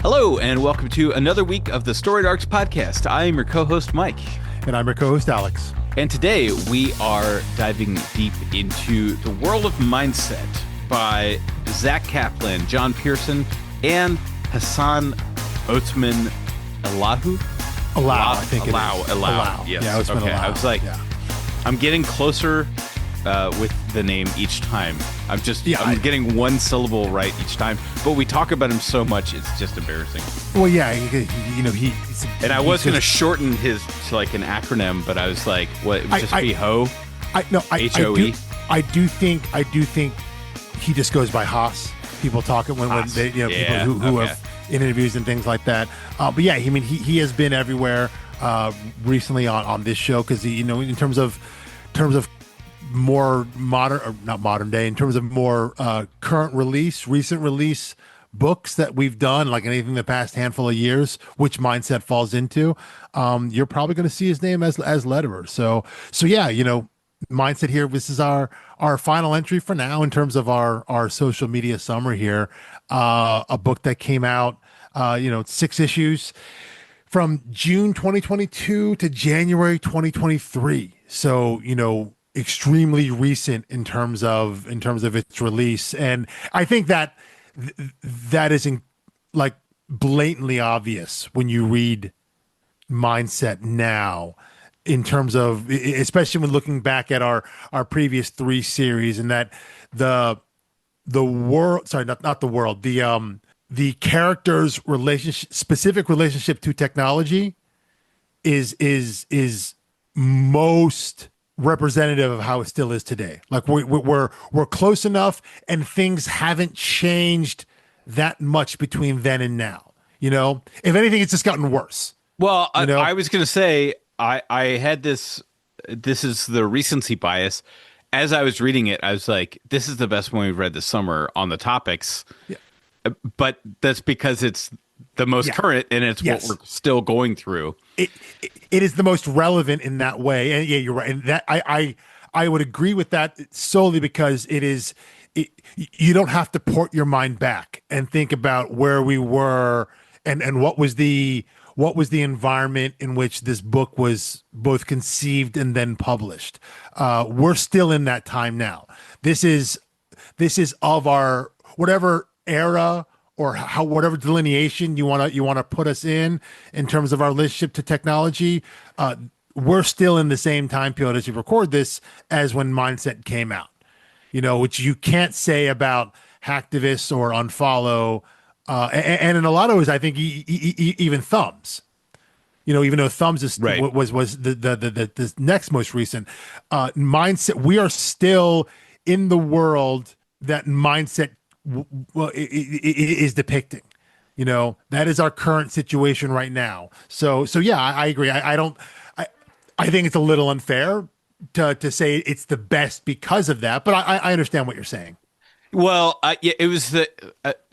Hello, and welcome to another week of the Storied Arcs podcast. I am your co-host, Mike. And I'm your co-host, Alex. And today we are diving deep into the world of mindset by Zach Kaplan, John Pearson, and Hassan Othman Allahu. I think it is. Allow. Yes. Yeah, Othman okay. Allow. I was like, I'm getting closer with the name each time. I'm getting one syllable right each time. But we talk about him so much, it's just embarrassing. Well, yeah, I was going to shorten his to like an acronym, but I was like, what? It would just be Ho. H-O-E. I do think he just goes by Haas. People talk when they, people who have interviews and things like that. But yeah, I mean, he has been everywhere recently on this show because in terms of more modern, or not modern day, in terms of more recent release books that we've done, like anything the past handful of years, which mindset falls into, you're probably going to see his name as letterer. So yeah, mindset here. This is our final entry for now in terms of our social media summer here. A book that came out, 6 issues from June 2022 to January 2023. So, extremely recent in terms of its release. And I think that isn't like blatantly obvious when you read mindset now, in terms of, especially when looking back at our previous 3 series, and that the character's specific relationship to technology is most representative of how it still is today. Like we're close enough, and things haven't changed that much between then and now. If anything, it's just gotten worse. Well, I was going to say, I had this is the recency bias. As I was reading it, I was like, this is the best one we've read this summer on the topics. Yeah. But that's because it's the most current, and it's what we're still going through. It is the most relevant in that way. And yeah, you're right. And that I would agree with that solely because you don't have to port your mind back and think about where we were and what was the environment in which this book was both conceived and then published. We're still in that time now. This is of our whatever era or whatever delineation you want to put us in terms of our relationship to technology. We're still in the same time period as you record this as when Mindset came out, which you can't say about Hacktivists or Unfollow. And in a lot of ways, I think even Thumbs, even though Thumbs is right. was the next most recent Mindset, we are still in the world that Mindset is depicting. That is our current situation right now. So yeah, I agree. I think it's a little unfair to say it's the best because of that, but I understand what you're saying. Well, it was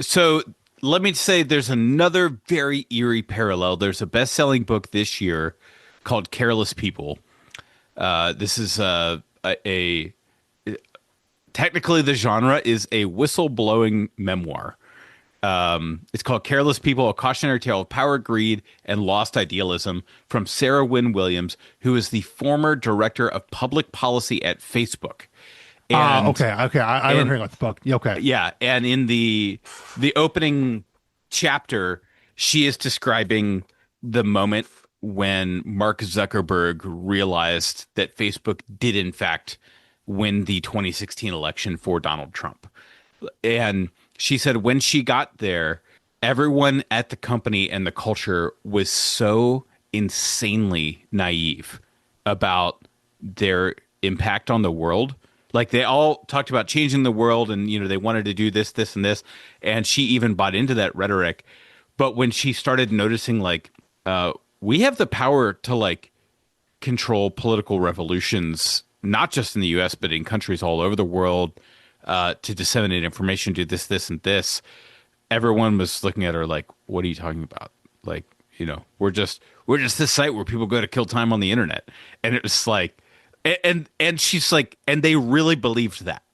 so let me say there's another very eerie parallel. There's a best-selling book this year called Careless People. This is technically the genre is a whistleblowing memoir. It's called Careless People, a cautionary tale of power, greed, and lost idealism, from Sarah Wynne Williams, who is the former director of public policy at Facebook. Okay. I remember hearing about the book. Okay. Yeah, and in the opening chapter, she is describing the moment when Mark Zuckerberg realized that Facebook did in fact win the 2016 election for Donald Trump. And she said when she got there, everyone at the company and the culture was so insanely naive about their impact on the world. Like, they all talked about changing the world and, they wanted to do this, this, and this. And she even bought into that rhetoric. But when she started noticing, we have the power to, control political revolutions, not just in the U.S., but in countries all over the world, to disseminate information, do this, this, and this. Everyone was looking at her like, what are you talking about? We're just this site where people go to kill time on the internet. And it was like, and she's like, and they really believed that.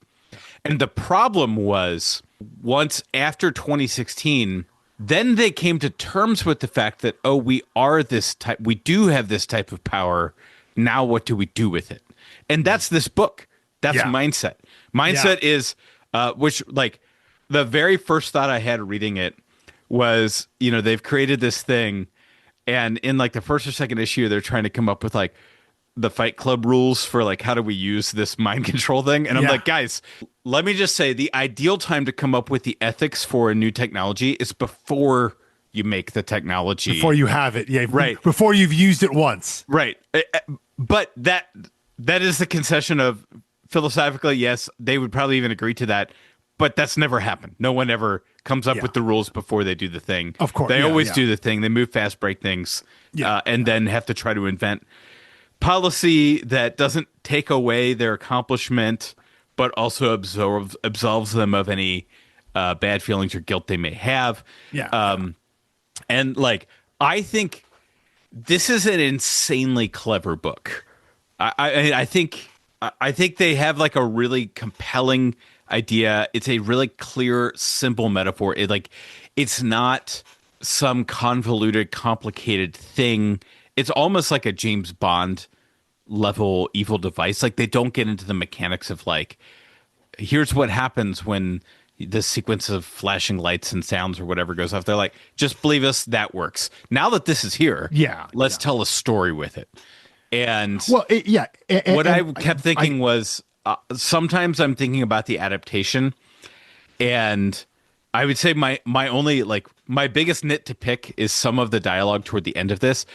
And the problem was, once after 2016, Then they came to terms with the fact that, oh, we do have this type of power. Now what do we do with it? And that's this book. That's Yeah. mindset. Yeah. Mindset is, which like the very first thought I had reading it was, they've created this thing, and in like the first or second issue, they're trying to come up with like the Fight Club rules for like how do we use this mind control thing. And I'm Yeah. like, guys, let me just say the ideal time to come up with the ethics for a new technology is before you make the technology. Before you have it. Yeah. Right. Before you've used it once. Right. But that is the concession of philosophically, yes, they would probably even agree to that, but that's never happened. No one ever comes up Yeah. with the rules before they do the thing. Of course. They Yeah, always yeah. do the thing. They move fast, break things, Yeah. and then have to try to invent policy that doesn't take away their accomplishment, but also absolves them of any bad feelings or guilt they may have. Yeah. And like, I think this is an insanely clever book. I think they have like a really compelling idea. It's a really clear, simple metaphor. It's not some convoluted, complicated thing. It's almost like a James Bond level evil device. Like they don't get into the mechanics of like, here's what happens when this sequence of flashing lights and sounds or whatever goes off. They're like, just believe us, that works. Now that this is here, Yeah, let's yeah. tell a story with it. And Well, yeah. what I kept thinking was sometimes I'm thinking about the adaptation, and I would say my only like my biggest nit to pick is some of the dialogue toward the end of this,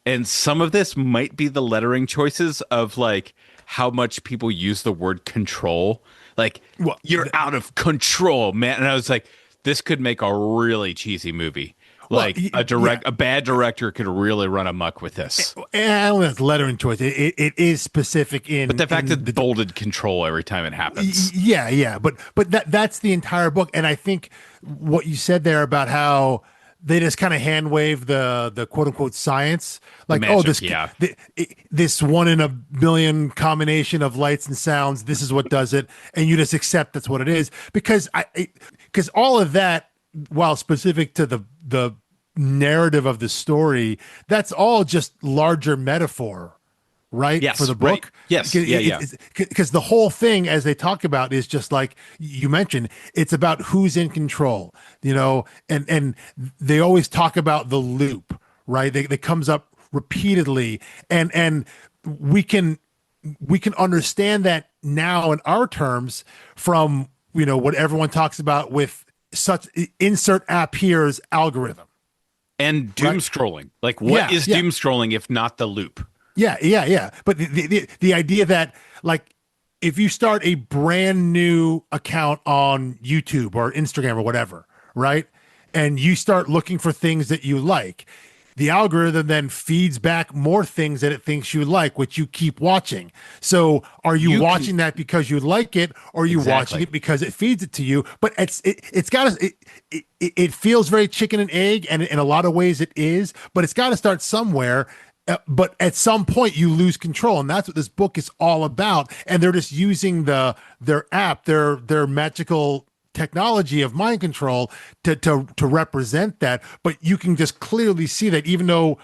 and some of this might be the lettering choices of like how much people use the word control. Like Well, you're out of control, man. And I was like, this could make a really cheesy movie. Like yeah. a bad director could really run amok with this. And I don't know if it's lettering choice. It is specific in. But the fact in that bolded control every time it happens. Yeah, yeah. But that's the entire book. And I think what you said there about how they just kind of hand wave the quote unquote science, like, magic, oh, this yeah. this one in a million combination of lights and sounds, this is what does it, and you just accept that's what it is because because all of that, while specific to the narrative of the story, that's all just larger metaphor, right? Yes, For the right. book. Yes, yeah, yeah. Because the whole thing, as they talk about, is just like you mentioned, it's about who's in control, and they always talk about the loop, right? That comes up repeatedly, and we can understand that now in our terms from what everyone talks about with such insert app here's algorithm. And doom Right. scrolling. Like, what Yeah, is yeah. doom scrolling if not the loop? Yeah, yeah, yeah. But the idea that like if you start a brand new account on YouTube or Instagram or whatever, right? And you start looking for things that you like, the algorithm then feeds back more things that it thinks you like, which you keep watching. So are you watching that because you like it, or are you watching Exactly. it because it feeds it to you? But it's got to it feels very chicken and egg, and in a lot of ways it is, but it's got to start somewhere. But at some point you lose control, and that's what this book is all about. And they're just using their app, their magical technology of mind control to represent that. But you can just clearly see that, even though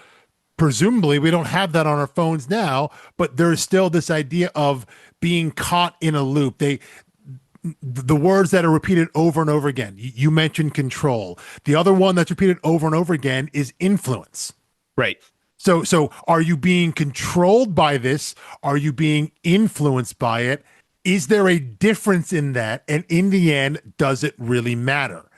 presumably we don't have that on our phones now, but there's still this idea of being caught in a loop. The words that are repeated over and over again. You mentioned control. The other one that's repeated over and over again is influence. Right. So are you being controlled by this? Are you being influenced by it? Is there a difference in that? And in the end, does it really matter?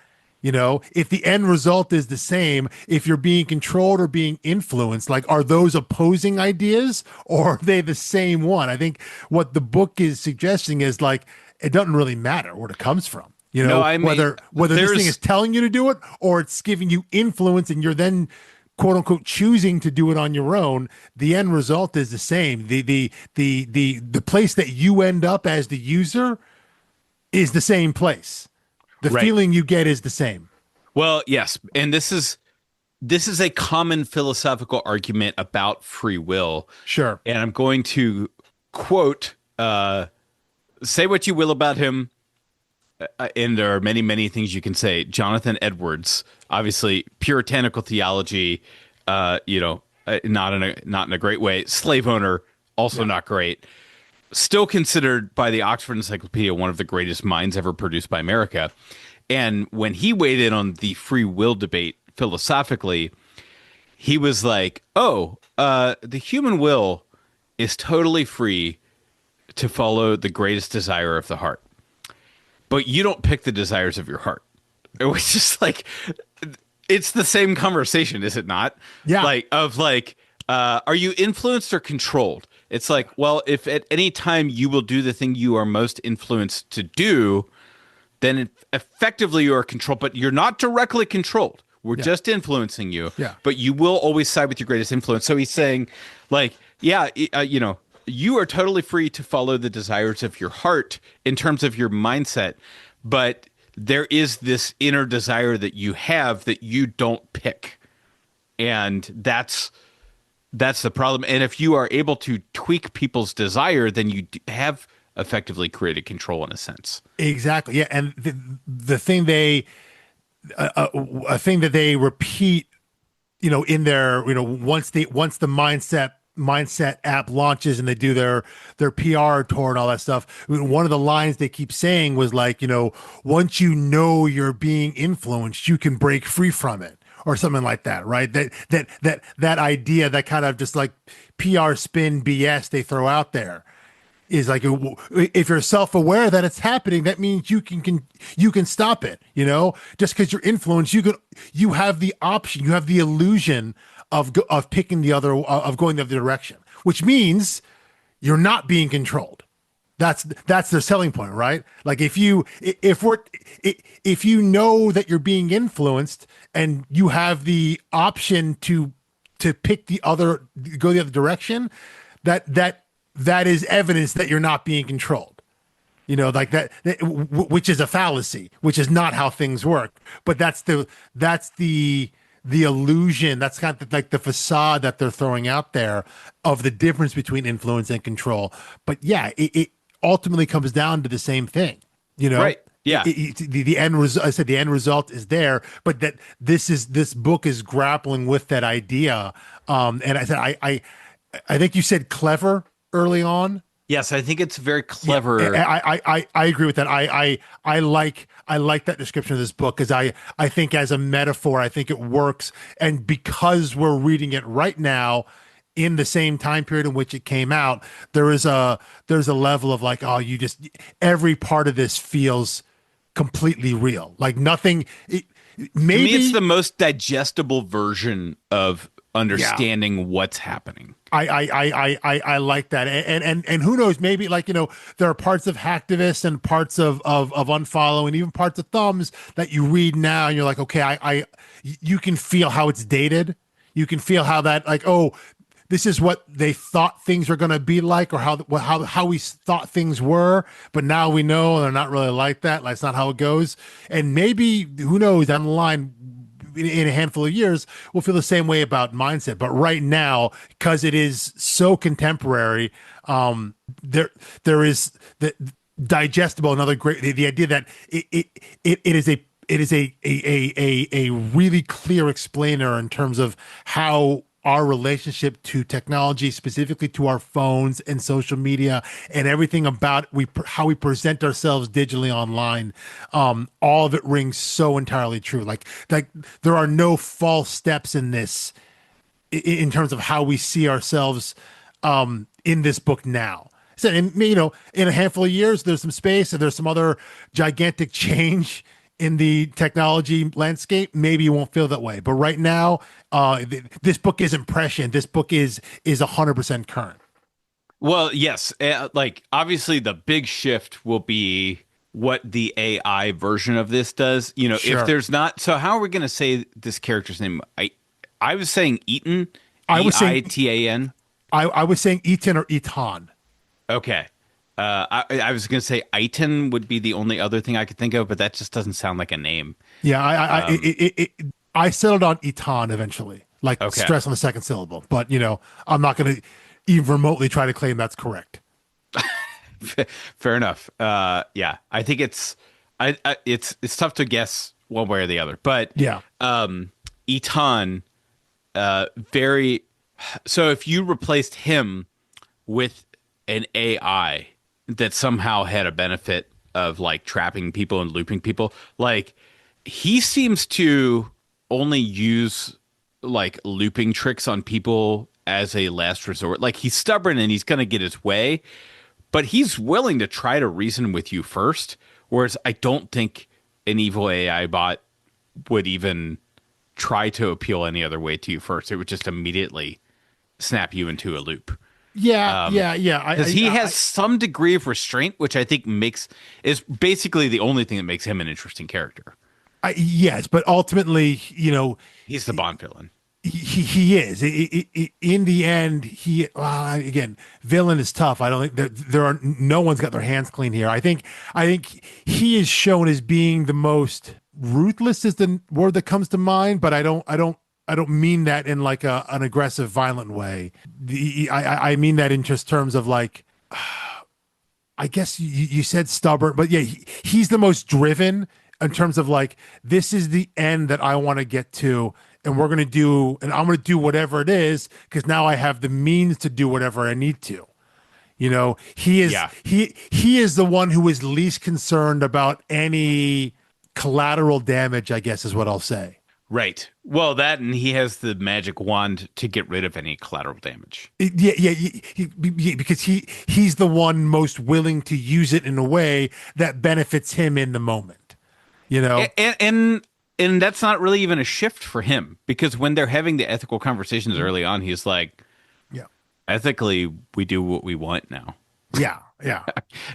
If the end result is the same, if you're being controlled or being influenced, like, are those opposing ideas or are they the same one? I think what the book is suggesting is like, it doesn't really matter where it comes from. No, I mean, whether this thing there's- is telling you to do it or it's giving you influence and you're then quote unquote choosing to do it on your own, the end result is the same. The place that you end up as the user is the same place. The Right. feeling you get is the same. Well, yes, and this is a common philosophical argument about free will. Sure. And I'm going to quote, say what you will about him. and there are many, many things you can say. Jonathan Edwards, obviously puritanical theology, not in a great way. Slave owner, also Yeah. not great. Still considered by the Oxford Encyclopedia one of the greatest minds ever produced by America. And when he weighed in on the free will debate philosophically, he was like, "Oh, the human will is totally free to follow the greatest desire of the heart, but you don't pick the desires of your heart." It was just like, it's the same conversation, is it not? Yeah. Are you influenced or controlled? It's like, well, if at any time you will do the thing you are most influenced to do, then effectively you are controlled, but you're not directly controlled. We're Yeah. just influencing you, Yeah. but you will always side with your greatest influence. So he's saying, like, yeah, you are totally free to follow the desires of your heart in terms of your mindset, but there is this inner desire that you have that you don't pick. And that's the problem. And if you are able to tweak people's desire, then you have effectively created control in a sense. Exactly. Yeah. And the thing a thing that they repeat, in their, once the mindset app launches and they do their PR tour and all that stuff, one of the lines they keep saying was like, once you're being influenced, you can break free from it, or something like that, right? That idea, that kind of just like PR spin BS they throw out there, is like, if you're self-aware that it's happening, that means you can stop it. Just because you're influenced, you have the option, you have the illusion of picking of going the other direction, which means you're not being controlled. That's their selling point, right? Like, if you know that you're being influenced and you have the option to pick go the other direction, that is evidence that you're not being controlled. Like which is a fallacy, which is not how things work. But that's the illusion. That's kind of like the facade that they're throwing out there of the difference between influence and control. But yeah, it ultimately comes down to the same thing. Right. Yeah. The end result. I said the end result is there, but that this book is grappling with that idea. And I said I think you said clever early on. Yes, I think it's very clever. Yeah, I agree with that. I like that description of this book, because I think as a metaphor, I think it works. And because we're reading it right now in the same time period in which it came out, there's a level of like, oh, every part of this feels completely real. Like nothing. To me, it's the most digestible version of understanding what's happening. I like that, and who knows, maybe, like, there are parts of Hacktivist and parts of Unfollow and even parts of Thumbs that you read now and you're like, okay, you can feel how it's dated. You can feel how that, like, oh, this is what they thought things were going to be like, or how we thought things were, but now we know they're not really like that. That's not how it goes. And maybe, who knows, down the line, in a handful of years, we'll feel the same way about mindset. But right now, because it is so contemporary, there is the digestible. Another great, the idea that it is a really clear explainer in terms of how our relationship to technology, specifically to our phones and social media and everything about how we present ourselves digitally online, all of it rings so entirely true. Like there are no false steps in this, in terms of how we see ourselves in this book now. So, in a handful of years, there's some space and there's some other gigantic change in the technology landscape. Maybe you won't feel that way, but right now, this book isn't prescient. This book is 100% current. Well, yes, like obviously the big shift will be what the AI version of this does. Sure. If there's not, so how are we going to say this character's name? I was saying Eaton, I was saying Eitan. I was saying Eaton or Eton. Okay. I was going to say Eitan would be the only other thing I could think of, but that just doesn't sound like a name. Yeah, I settled on Eton eventually, like, Okay. stress on the second syllable. But I'm not going to even remotely try to claim that's correct. Fair enough. Yeah, I think It's tough to guess one way or the other, but Yeah. Eton, very. So if you replaced him with an AI that somehow had a benefit of like trapping people and looping people, like he seems to only use like looping tricks on people as a last resort. Like he's stubborn and he's going to get his way, but he's willing to try to reason with you first. Whereas I don't think an evil AI bot would even try to appeal any other way to you first. It would just immediately snap you into a loop Yeah, yeah, yeah. because he has some degree of restraint, which I think makes is basically the only thing that makes him an interesting character. Yes, but ultimately, He's the Bond villain. he is. In the end, again, villain is tough. I don't think there are no one's got their hands clean here. I think he is shown as being the most ruthless is the word that comes to mind, but I don't mean that in like an aggressive, violent way. I mean that in just terms of like, I guess you said stubborn, but yeah, he's the most driven in terms of like, this is the end that I want to get to, and I'm going to do whatever it is because now I have the means to do whatever I need to. He is Yeah, he is the one who is least concerned about any collateral damage, I guess is what I'll say. right. Well, that and he has the magic wand to get rid of any collateral damage. Yeah, yeah, because he's the one most willing to use it in a way that benefits him in the moment. You know? And that's not really even a shift for him because when they're having the ethical conversations early on, he's like, Yeah, ethically, we do what we want now. yeah, yeah,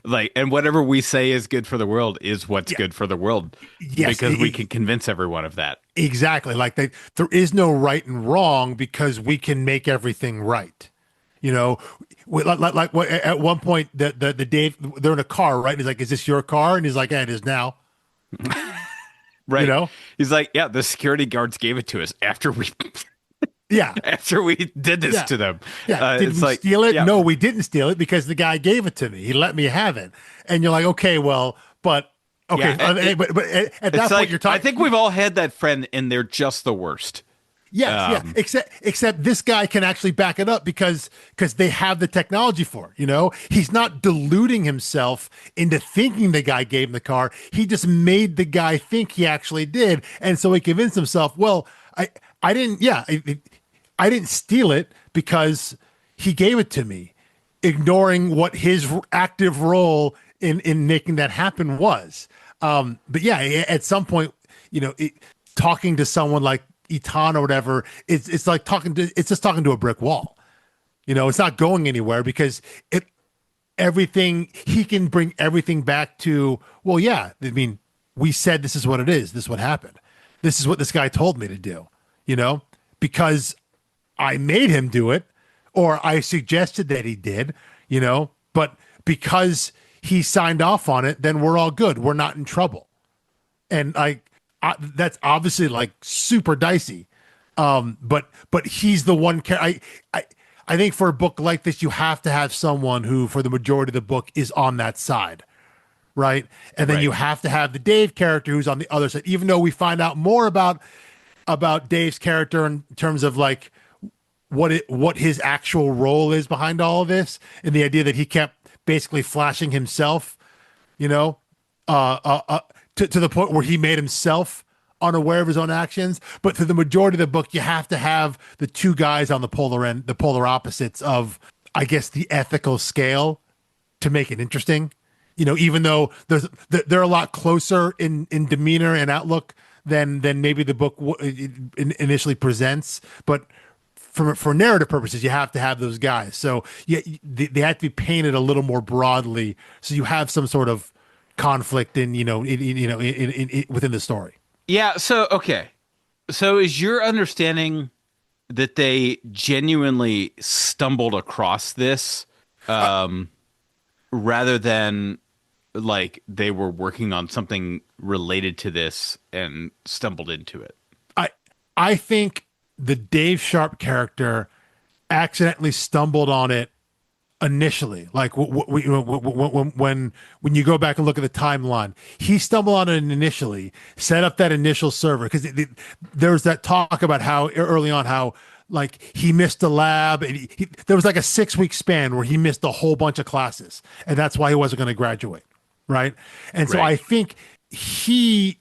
Like, and whatever we say is good for the world is what's yeah. good for the world Yes, because we can convince everyone of that. exactly. Like there is no right and wrong because we can make everything right. You know, at one point the Dave they're in a car, right? And he's like, "Is this your car?" And he's like, "Yeah, it is now." You Right. know? He's like, yeah, the security guards gave it to us after we Yeah, after we did this yeah. to them. Yeah. Did It's we like, steal it? yeah, No, we didn't steal it because the guy gave it to me. He let me have it. And you're like, okay, well, but okay, yeah. but at It's that point like you're I talking. think we've all had that friend, and they're just the worst. Yes, yeah. Um, Except this guy can actually back it up because they have the technology for it. He's not deluding himself into thinking the guy gave him the car. He just made the guy think he actually did, and so he convinced himself. Well, I didn't. Yeah, I didn't steal it because he gave it to me, ignoring what his active role in making that happen was. But yeah, at some point, talking to someone like Eton or whatever, it's like it's just talking to a brick wall. It's not going anywhere because everything he can bring everything back to. Well, yeah, I mean, we said this is what it is. This is what happened. This is what this guy told me to do. Because I made him do it, or I suggested that he did. But because he signed off on it, then we're all good. We're not in trouble. And that's obviously like super dicey. But he's the one. I think for a book like this, you have to have someone who, for the majority of the book, is on that side, right? And then right. you have to have the Dave character who's on the other side. Even though we find out more about Dave's character in terms of like what his actual role is behind all of this, and the idea that he kept basically flashing himself, you know, to the point where he made himself unaware of his own actions. But for the majority of the book, you have to have the two guys on the polar end, the polar opposites of, I guess, the ethical scale to make it interesting. Even though they're a lot closer in demeanor and outlook than maybe the book initially presents, but for narrative purposes, you have to have those guys. So yeah, they have to be painted a little more broadly, so you have some sort of conflict within the story. Yeah. So okay. So is your understanding that they genuinely stumbled across this, um, rather than like they were working on something related to this and stumbled into it? I I think the Dave Sharp character accidentally stumbled on it initially. Like when you go back and look at the timeline, he stumbled on it initially, set up that initial server because there was that talk about how early on how like he missed a lab and there was like a 6 week span where he missed a whole bunch of classes and that's why he wasn't going to graduate, right? And so Right. I think he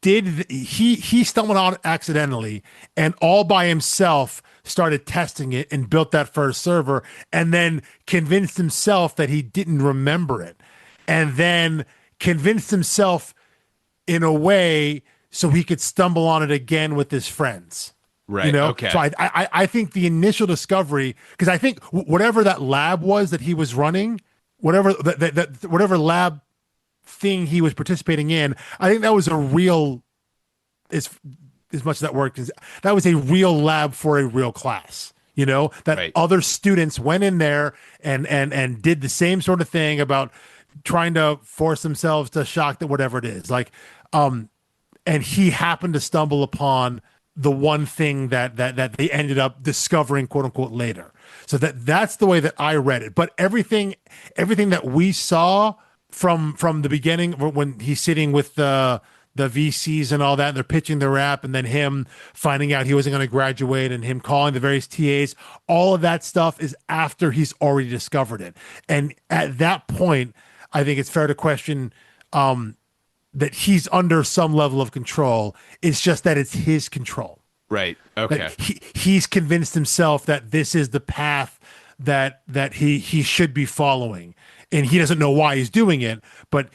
he stumbled on it accidentally and all by himself started testing it and built that first server and then convinced himself that he didn't remember it and then convinced himself in a way so he could stumble on it again with his friends, you Right. know. So Okay. I think the initial discovery, because I think whatever that lab was that he was running, whatever whatever lab thing he was participating in, I think that was a real, as as much as that worked, that was a real lab for a real class. You know, that Right. other students went in there and did the same sort of thing about trying to force themselves to shock that whatever it is. Like, and he happened to stumble upon the one thing that they ended up discovering, quote unquote, later. So that's the way that I read it. But everything that we saw from the beginning, when he's sitting with the VCs and all that, and they're pitching their app, and then him finding out he wasn't going to graduate, and him calling the various TAs, all of that stuff is after he's already discovered it. And at that point, I think it's fair to question that he's under some level of control. It's just that it's his control. Right. Okay. That he's convinced himself that this is the path that he should be following, and he doesn't know why he's doing it, but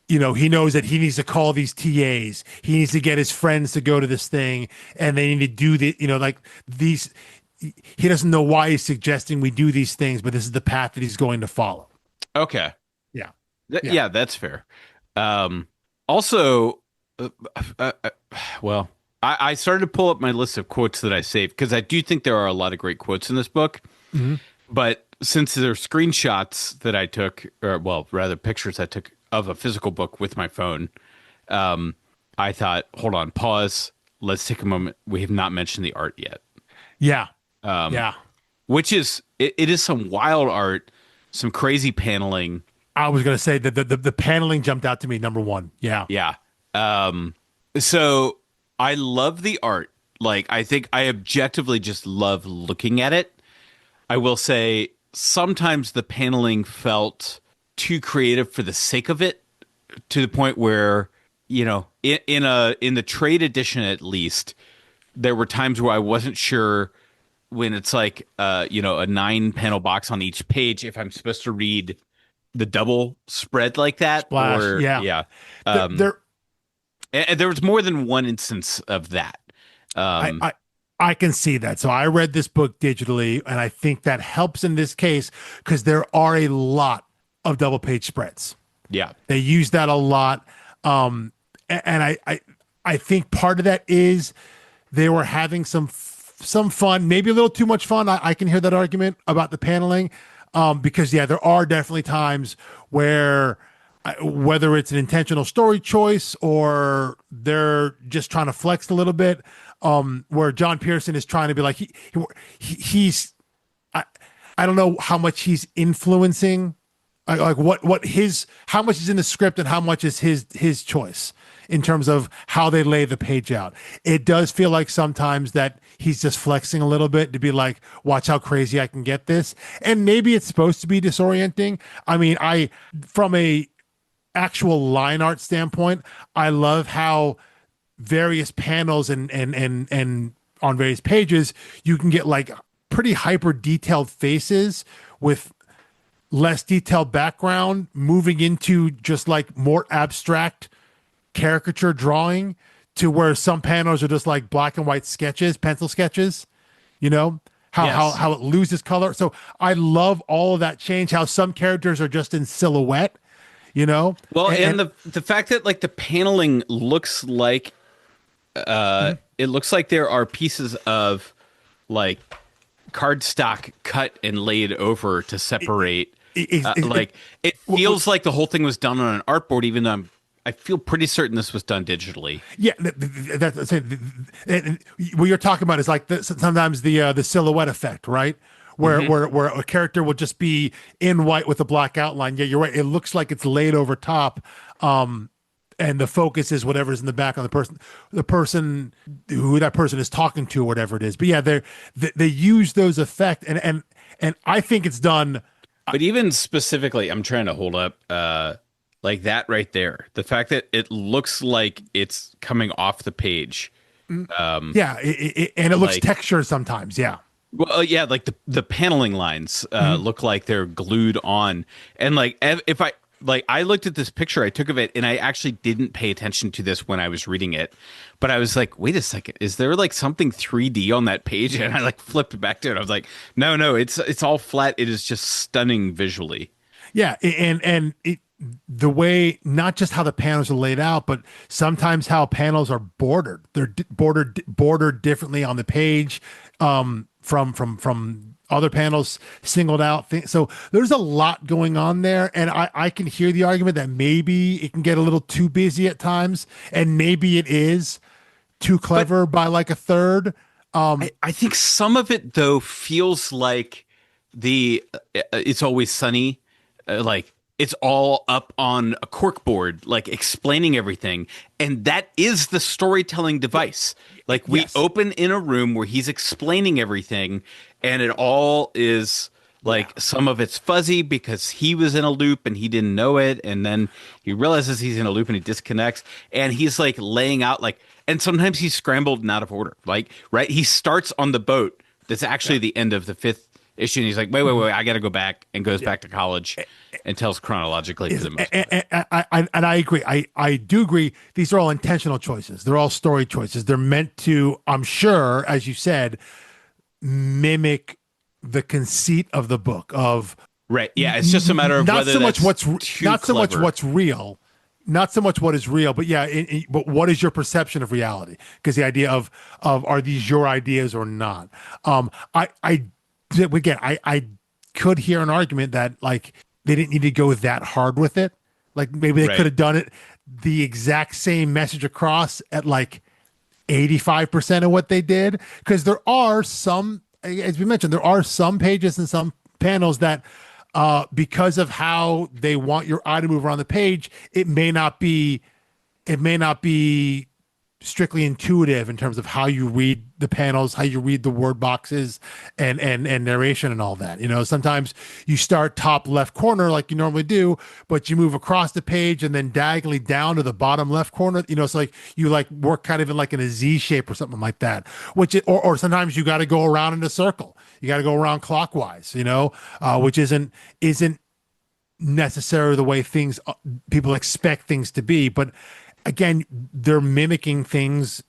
you know, he knows that he needs to call these TAs. He needs to get his friends to go to this thing, and they need to do the, you know, like these. He doesn't know why he's suggesting we do these things, but this is the path that he's going to follow. Okay. Yeah, Th- yeah, yeah, that's fair. Also, uh, uh, uh, well, I started to pull up my list of quotes that I saved because I do think there are a lot of great quotes in this book. hmm But since they're screenshots that I took, or well, rather pictures I took of a physical book with my phone, um, I thought, hold on, pause. Let's take a moment. We have not mentioned the art yet, yeah, um, yeah. which is it is some wild art, some crazy paneling. I was gonna say that the paneling jumped out to me number one. Yeah, Yeah. Um, so I love the art. Like, I think I objectively just love looking at it. I will say sometimes the paneling felt too creative for the sake of it, to the point where, you know, in the trade edition at least, there were times where I wasn't sure when it's like you know, a 9 panel box on each page if I'm supposed to read the double spread like that splash. or Yeah, yeah. there. And there was more than one instance of that. I, Um I I can see that. So I read this book digitally, and I think that helps in this case because there are a lot of double page spreads. yeah. They use that a lot. And I think part of that is they were having some fun, maybe a little too much fun. I can hear that argument about the paneling, because yeah, there are definitely times where whether it's an intentional story choice or they're just trying to flex a little bit, where John Pearson is trying to be like he's I, I don't know how much he's influencing, like what his, how much is in the script and how much is his choice in terms of how they lay the page out. It does feel like sometimes that he's just flexing a little bit to be like, watch how crazy I can get this. And maybe it's supposed to be disorienting. I mean, from a actual line art standpoint, I love how various panels and on various pages, you can get like pretty hyper detailed faces with less detailed background moving into just like more abstract caricature drawing, to where some panels are just like black and white sketches, pencil sketches, you know, Yes. how it loses color. So I love all of that change, how some characters are just in silhouette, you know, Well, and and the fact that like the paneling looks like it looks like there are pieces of like cardstock cut and laid over to separate. Like it feels like the whole thing was done on an artboard, even though I feel pretty certain this was done digitally. yeah, that's what you're talking about is like sometimes the silhouette effect, right? where where a character will just be in white with a black outline. Yeah, you're right. It looks like it's laid over top. And the focus is whatever's in the back on the person who that person is talking to, or whatever it is. But yeah, they use those effects, and I think it's done. But even specifically, I'm trying to hold up like that right there. The fact that it looks like it's coming off the page. Yeah, and it looks Like textured sometimes. Yeah. well, yeah, like the paneling lines look like they're glued on, and like if I like I looked at this picture I took of it, and I actually didn't pay attention to this when I was reading it, but I was like, wait a second, is there like something 3D on that page? And I like flipped back to it. I was like, no, it's all flat. It is just stunning visually. Yeah, and the way, not just how the panels are laid out, but sometimes how panels are bordered. They're bordered differently on the page, from other panels singled out. So there's a lot going on there, and I can hear the argument that maybe it can get a little too busy at times, and maybe it is too clever by like a third. I think some of it though feels like the it's always sunny, like it's all up on a corkboard, like explaining everything, and that is the storytelling device. Like we Yes. open in a room where he's explaining everything, and it all is like some of it's fuzzy because he was in a loop and he didn't know it, and then he realizes he's in a loop and he disconnects, and he's like laying out like, and sometimes he's scrambled and out of order. Like right, he starts on the boat. That's actually the end of the fifth issue, and he's like, wait, I got to go back, and goes back to college and tells chronologically for the most part. And I agree. I do agree. These are all intentional choices. They're all story choices. They're meant to, I'm sure, as you said, mimic the conceit of the book. Of Right. Yeah. It's just a matter of not whether so much that's what's too not so much clever. what's real, not so much what is real, but yeah, but what is your perception of reality? Because the idea of are these your ideas or not? I again, I could hear an argument that like they didn't need to go that hard with it. Like maybe they Right. could have done it the exact same message across at like 85% of what they did. Because there are some, as we mentioned, there are some pages and some panels that because of how they want your eye to move around the page, it may not be strictly intuitive in terms of how you read the panels, how you read the word boxes, and narration and all that. You know, sometimes you start top left corner like you normally do, but you move across the page and then diagonally down to the bottom left corner. You know, it's like you like work kind of in like in a Z shape or something like that. Or sometimes you got to go around in a circle. You got to go around clockwise. You know, which isn't necessarily the way things people expect things to be, but again, they're mimicking things.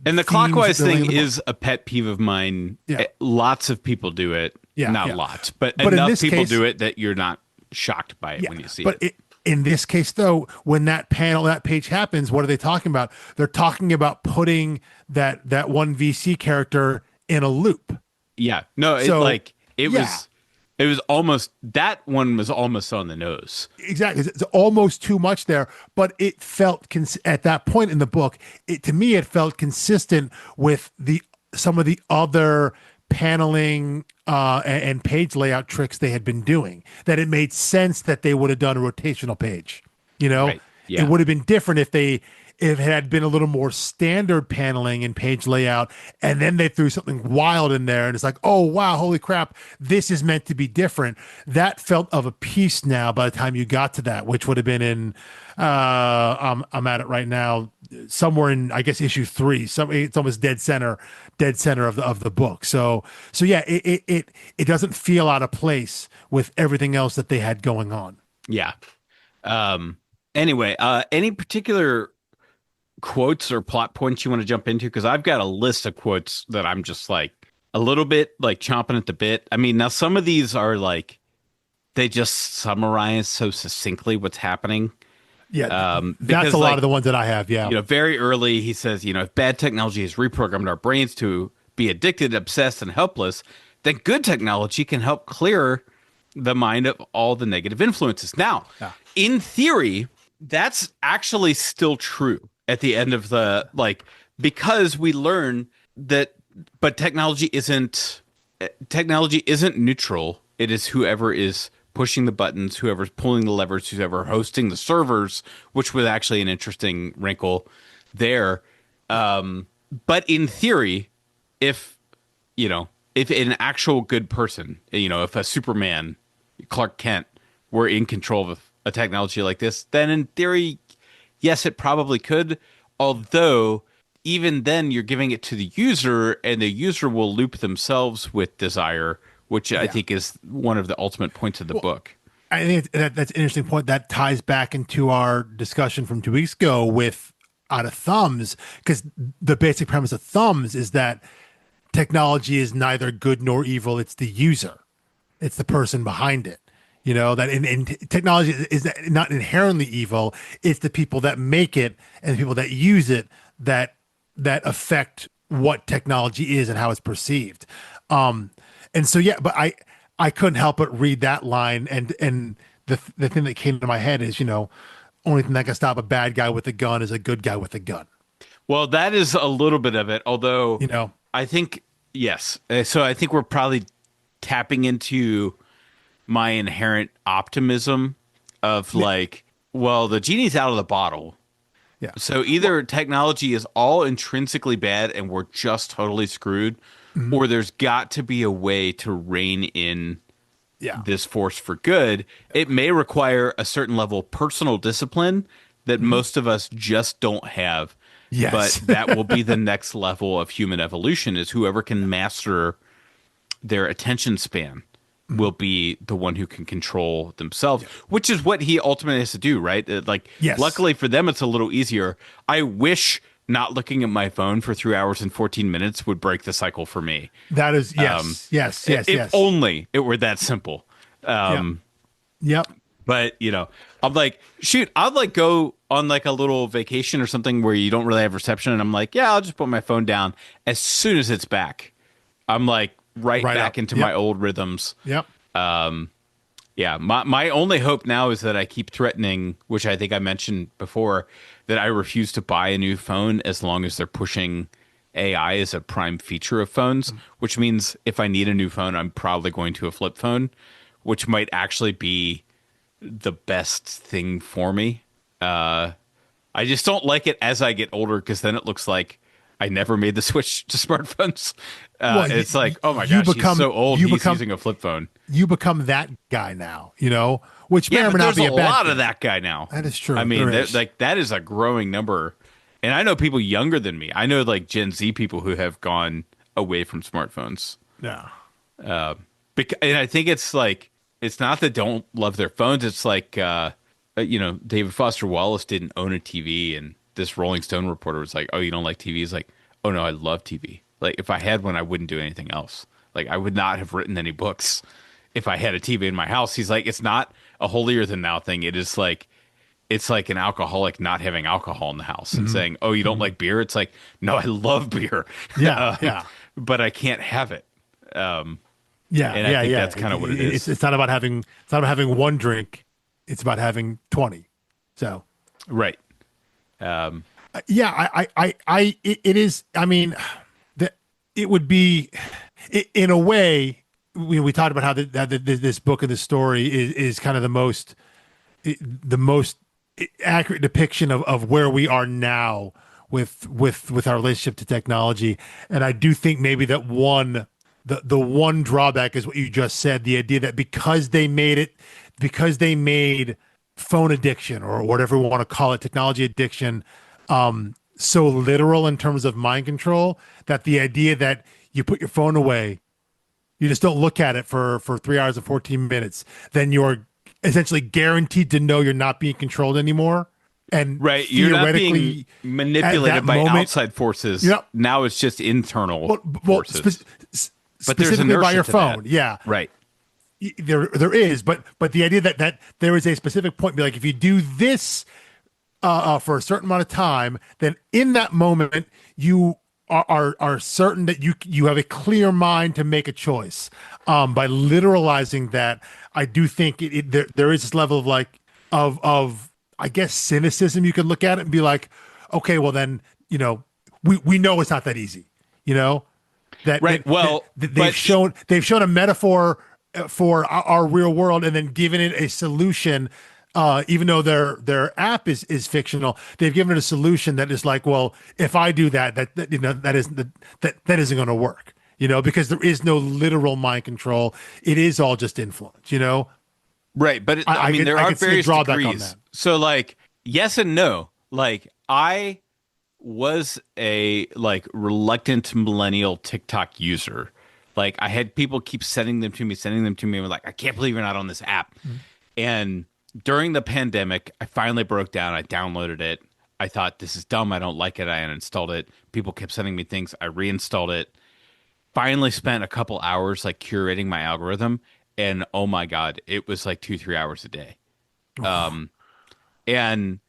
And the Themes clockwise that they're laying thing in the is a pet peeve of mine. Yeah. Lots of people do it. Yeah, Not yeah. lots, but But in enough this people case- do it that you're not shocked by it Yeah, when you see but it. in this case, though, when that page happens, what are they talking about? They're talking about putting that one VC character in a loop. Yeah. No, So, it yeah. was almost, that one was almost on the nose. Exactly, it's almost too much there, but it felt at that point in the book, to me, it felt consistent with some of the other paneling and page layout tricks they had been doing. That it made sense that they would have done a rotational page. You know, Right, yeah. it would have been different if it had been a little more standard paneling and page layout, and then they threw something wild in there, and it's like, oh wow, holy crap, this is meant to be different. That felt of a piece now by the time you got to that, which would have been in I'm at it right now, somewhere in I guess issue 3. It's almost dead center of the book. So yeah, it doesn't feel out of place with everything else that they had going on. Yeah. Anyway, any particular quotes or plot points you want to jump into? Because I've got a list of quotes that I'm just like a little bit like chomping at the bit. I mean, now some of these are like they just summarize so succinctly what's happening. Yeah, that's Because a lot like, of the ones that I have. Yeah, you know, very early he says, you know, if bad technology has reprogrammed our brains to be addicted, obsessed, and helpless, then good technology can help clear the mind of all the negative influences. Now, in theory, that's actually still true at the end of the like, because we learn that, but technology isn't technology isn't neutral. It is whoever is pushing the buttons, whoever's pulling the levers, whoever hosting the servers, which was actually an interesting wrinkle there. Um, but in theory, if if an actual good person, if a Superman, Clark Kent, were in control of a technology like this, then in theory, yes, it probably could. Although, even then, you're giving it to the user, and the user will loop themselves with desire, which I Yeah. think is one of the ultimate points of the Well, book. I think that's an interesting point that ties back into our discussion from 2 weeks ago with out of thumbs, because the basic premise of thumbs is that technology is neither good nor evil. It's the user. It's the person behind it. That in technology is not inherently evil. It's the people that make it and the people that use it that affect what technology is and how it's perceived. Um, and so yeah, but I couldn't help but read that line, and the thing that came to my head is, only thing that can stop a bad guy with a gun is a good guy with a gun. Well, that is a little bit of it, although You know, I think, yes. So I think we're probably tapping into my inherent optimism of yeah, like, well, the genie's out of the bottle. yeah, So well, either technology is all intrinsically bad and we're just totally screwed, mhm, or there's got to be a way to rein in yeah, this force for good. It may require a certain level of personal discipline that mhm, most of us just don't have, but yes, that will be the next level of human evolution is whoever can master their attention span mhm, will be the one who can control themselves, yeah, which is what he ultimately has to do, right? Like, yes. luckily for them, it's a little easier. I wish not looking at my phone for 3 hours and 14 minutes would break the cycle for me. That is Um, yes, yes, yes, if yes. only it were that simple. Yep, Um, yep. but I'm like, shoot, I'd like go on like a little vacation or something where you don't really have reception, and I'm like, yeah, I'll just put my phone down. As soon as it's back, I'm like right Right back up. into my Yep, old rhythms. yep. Yeah, my only hope now is that I keep threatening, which I think I mentioned before, that I refuse to buy a new phone as long as they're pushing AI as a prime feature of phones, which means if I need a new phone, I'm probably going to a flip phone, which might actually be the best thing for me. I just don't like it as I get older because then it looks like I never made the switch to smartphones. Well, It's like, oh my you gosh, he's become so old, you he's become using a flip phone. you become that guy now. Which may Yeah, or may but not there's be a a bad lot of thing. that guy now. That is I true. mean, There is. like that is a growing number, and I know people younger than me. I know like Gen Z people who have gone away from smartphones. Yeah. And I think it's like it's not that don't love their phones. It's like David Foster Wallace didn't own a TV, and this Rolling Stone reporter was like, "Oh, you don't like TV?" He's like, "Oh no, I love TV. Like if I had one, I wouldn't do anything else. Like I would not have written any books if I had a TV in my house." He's like, "It's not a holier than thou thing. It is like." It's like an alcoholic not having alcohol in the house and Hmm. saying, "Oh, you don't Hmm. like beer?" It's like, "No, I love beer, Yeah. um, Yeah. but I can't have it." Um, Yeah. and I Yeah. think Yeah. that's kind of what it is. It's not about having one drink. It's about having 20. So Right. Um, yeah, it is. I mean, that it would be in a way. We talked about how this book and this story is kind of the most accurate depiction of where we are now with our relationship to technology. And I do think maybe that the one drawback is what you just said, the idea that because they made phone addiction or whatever we want to call it, technology addiction, so literal in terms of mind control, that the idea that you put your phone away, you just don't look at it for 3 hours and 14 minutes, then you're essentially guaranteed to know you're not being controlled anymore. And right. You're not being theoretically, at that manipulated by moment, outside forces. you know, Now it's just internal well, forces. But there's specifically by inertia your to that. phone, yeah, Right. there is, but the idea that there is a specific point, be like, if you do this for a certain amount of time, then in that moment you are certain that you have a clear mind to make a choice. By literalizing that, I do think there is this level of like of I guess cynicism. You could look at it and be like, okay, well then we know it's not that easy, you know. that Right. Well, they've shown a metaphor for our real world and then given it a solution. Even though their app is fictional, they've given it a solution that is like, well, if I do that, that isn't going to work, because there is no literal mind control. It is all just influence, right. But I mean, there I are can see a various drawback on degrees. that. So like, yes and no. Like I was a like reluctant millennial TikTok user. Like I had people keep sending them to me. I'm like, I can't believe you're not on this app. And during the pandemic, I finally broke down. I downloaded it. I thought this is dumb. I don't like it. I uninstalled it. People kept sending me things. I reinstalled it. Finally spent a couple hours like curating my algorithm. And oh my God, it was like 2, 3 hours a day. Um, and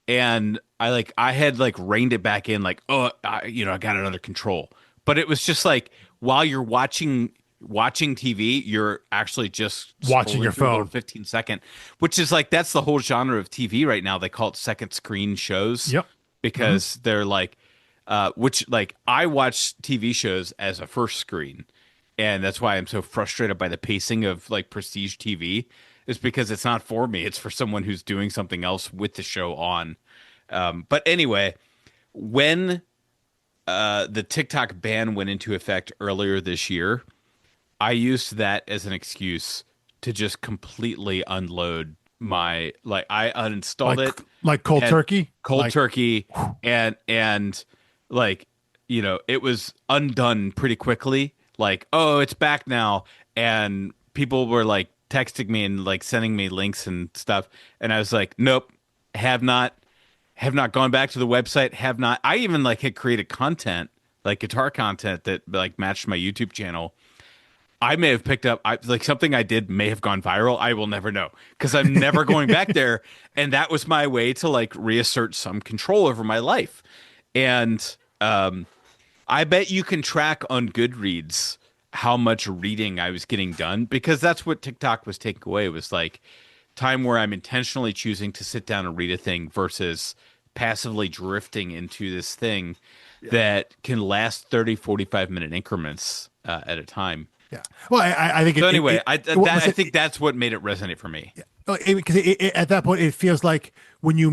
I had like reined it back in like, oh, I got it under control. But it was just like while you're watching TV, you're actually just Watching your scrolling through a little phone. 15-second, which is like that's the whole genre of TV right now. They call it second screen shows Yep. Hmm. because they're like which like I watch TV shows as a first screen, and that's why I'm so frustrated by the pacing of like prestige TV is because it's not for me. It's for someone who's doing something else with the show on. But anyway, when the TikTok ban went into effect earlier this year, I used that as an excuse to just completely unload my like I uninstalled Like it like cold and turkey. cold Like, turkey and like it was undone pretty quickly. Like, oh, it's back now, and people were like texting me and like sending me links and stuff, and I was like, nope, have not gone back to the website, have not. I even like had created content like guitar content that like matched my YouTube channel. I may have picked up like something I did may have gone viral. I will never know because I'm never going back there. And that was my way to like reassert some control over my life. And I bet you can track on Goodreads how much reading I was getting done because that's what TikTok was taking away was like time where I'm intentionally choosing to sit down and read a thing versus passively drifting into this thing yeah. that can last 30, 45-minute increments at a time. Yeah. Well, I think So anyway, I it, think that's what made it resonate for me. because at that point it feels like when you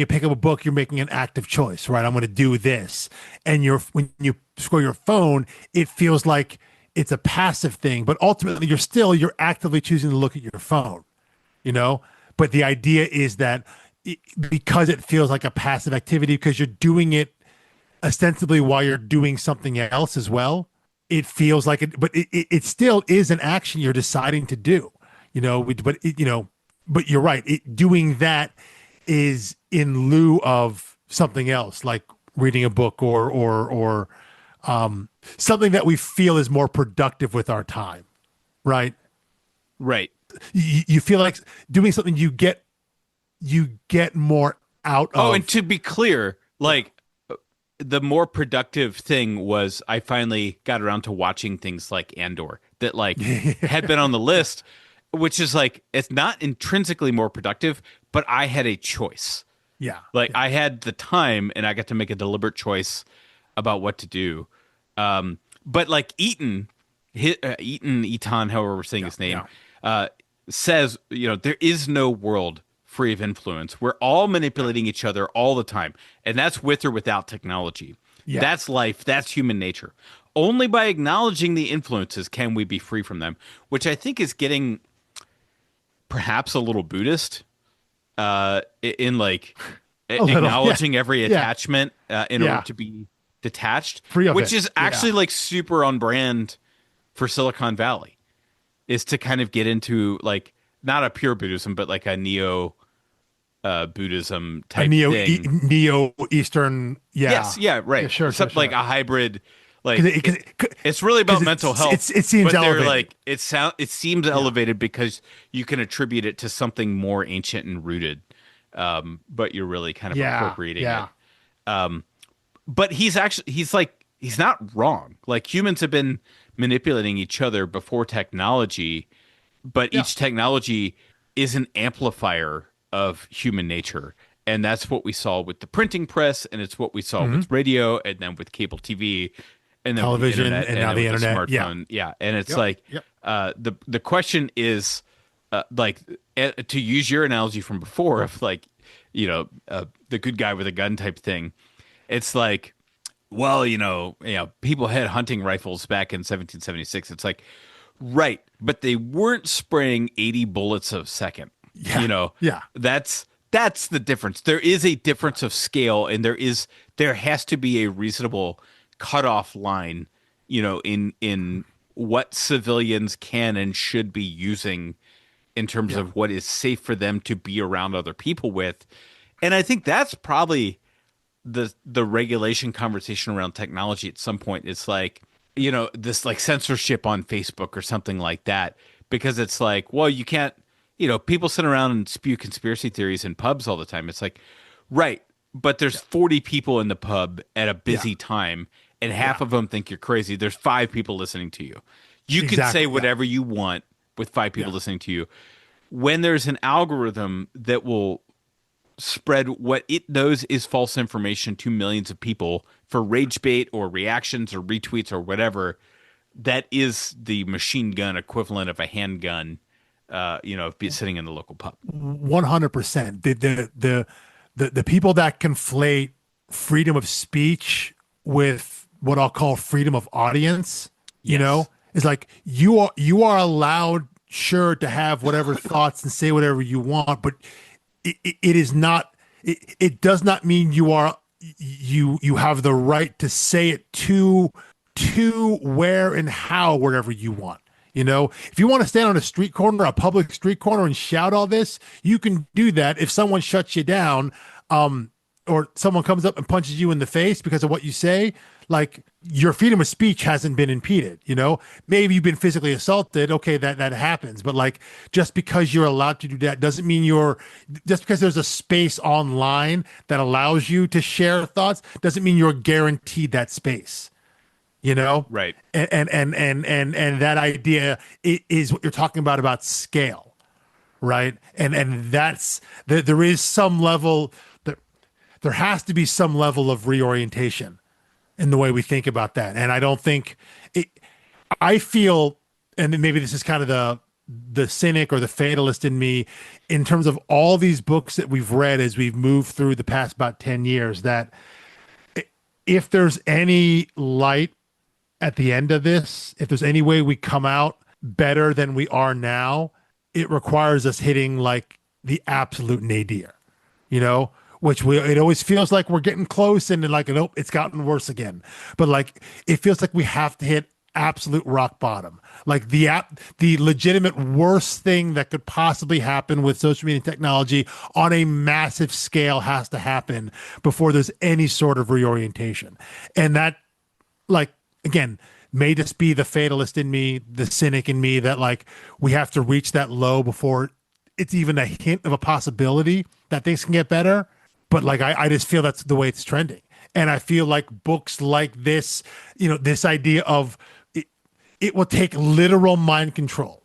pick up a book, you're making an active choice, right? I'm going to do this, and when you scroll your phone, it feels like it's a passive thing, but ultimately you're actively choosing to look at your phone, you know. But the idea is that because it feels like a passive activity, because you're doing it ostensibly while you're doing something else as well, it feels like it, but it still is an action you're deciding to do, but you're right. Doing that is in lieu of something else, like reading a book or something that we feel is more productive with our time, right? Right. You feel like doing something you get more out Oh, and of. to be clear, like the more productive thing was I finally got around to watching things like Andor that like had been on the list, which is like it's not intrinsically more productive, but I had a choice. Yeah, Like yeah, I had the time and I got to make a deliberate choice about what to do. But like Eaton, however we're saying yeah, his name, yeah, uh, says, there is no world free of influence. We're all manipulating each other all the time. And that's with or without technology. yeah. That's life. That's human nature. Only by acknowledging the influences can we be free from them, which I think is getting perhaps a little Buddhist in like A little, yeah, acknowledging every yeah, attachment in order yeah. to be detached, Free of which it. is Yeah, actually like super on brand for Silicon Valley, is to kind of get into like not a pure Buddhism, but like a neo Buddhism a type thing. neo Eastern. Yeah, Yes, yeah, yeah, right. sure, sure, Something like sure. a hybrid. Because Like it's really because about mental health, it seems but they're elevated. like it seems Yeah, elevated because you can attribute it to something more ancient and rooted, but you're really kind of yeah, appropriating it. yeah, But he's not wrong. Like humans have been manipulating each other before technology, but yeah. each technology is an amplifier of human nature. And that's what we saw with the printing press, and it's what we saw Hmm. with radio, and then with cable TV, and then with the television, internet, and and now then the with the internet. Yeah. smartphone. Yeah. And it's Yep. like, Yep. the question is, like, to use your analogy from before of like, the good guy with a gun type thing. It's like, well, people had hunting rifles back in 1776. It's like, right, but they weren't spraying 80 bullets a second. You Yeah. know, Yeah. that's the difference. There is a difference of scale, and there has to be a reasonable cutoff line, in what civilians can and should be using in terms Yeah. of what is safe for them to be around other people with. And I think that's probably the regulation conversation around technology at some point. It's like, this like censorship on Facebook or something like that, because it's like, well, you can't, people sit around and spew conspiracy theories in pubs all the time. It's like, right, but there's 40 people in the pub at a Yeah. busy time, and Yeah. half of them think you're crazy. There's five people listening to you. You can say Exactly. Yeah. whatever you want with five people Yeah. listening to you. When there's an algorithm that will spread what it knows is false information to millions of people for rage bait or reactions or retweets or whatever, that is the machine gun equivalent of a handgun, sitting in the local pub. 100%. The people that conflate freedom of speech with what I'll call freedom of audience, Yes. is like you are allowed, sure, to have whatever thoughts and say whatever you want, but it is not. It does not mean you have the right to say it to where and how wherever you want. If you want to stand on a street corner, a public street corner, and shout all this, you can do that. If someone shuts you down, or someone comes up and punches you in the face because of what you say, like, your freedom of speech hasn't been impeded. Maybe you've been physically assaulted. Okay, that happens. But like, just because you're allowed to do that doesn't mean just because there's a space online that allows you to share thoughts doesn't mean you're guaranteed that space. you know Right. and that idea is what you're talking about scale, right? And that's there is some level there has to be some level of reorientation in the way we think about that. And I don't think it, I feel, and maybe this is kind of the cynic or the fatalist in me, in terms of all these books that we've read as we've moved through the past about 10 years, that if there's any light at the end of this, if there's any way we come out better than we are now, it requires us hitting like the absolute nadir, which it always feels like we're getting close, and then like, nope, it's gotten worse again. But like, it feels like we have to hit absolute rock bottom. Like the legitimate worst thing that could possibly happen with social media technology on a massive scale has to happen before there's any sort of reorientation. And that, like, again, may just be the fatalist in me, the cynic in me, that like, we have to reach that low before it's even a hint of a possibility that things can get better. But like, I just feel that's the way it's trending. And I feel like books like this, this idea of it will take literal mind control,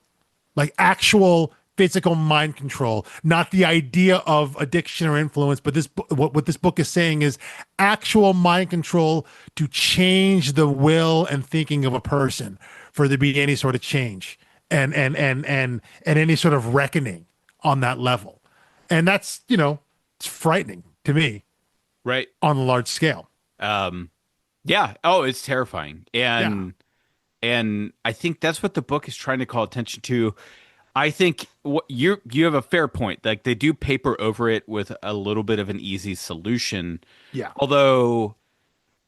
like actual physical mind control, not the idea of addiction or influence. But what this book is saying is actual mind control to change the will and thinking of a person for there to be any sort of change and any sort of reckoning on that level. And that's, it's frightening to me Right. on a large scale. Yeah. Oh, it's terrifying. Yeah. And I think that's what the book is trying to call attention to. I think what you have a fair point. Like, they do paper over it with a little bit of an easy solution. Yeah. Although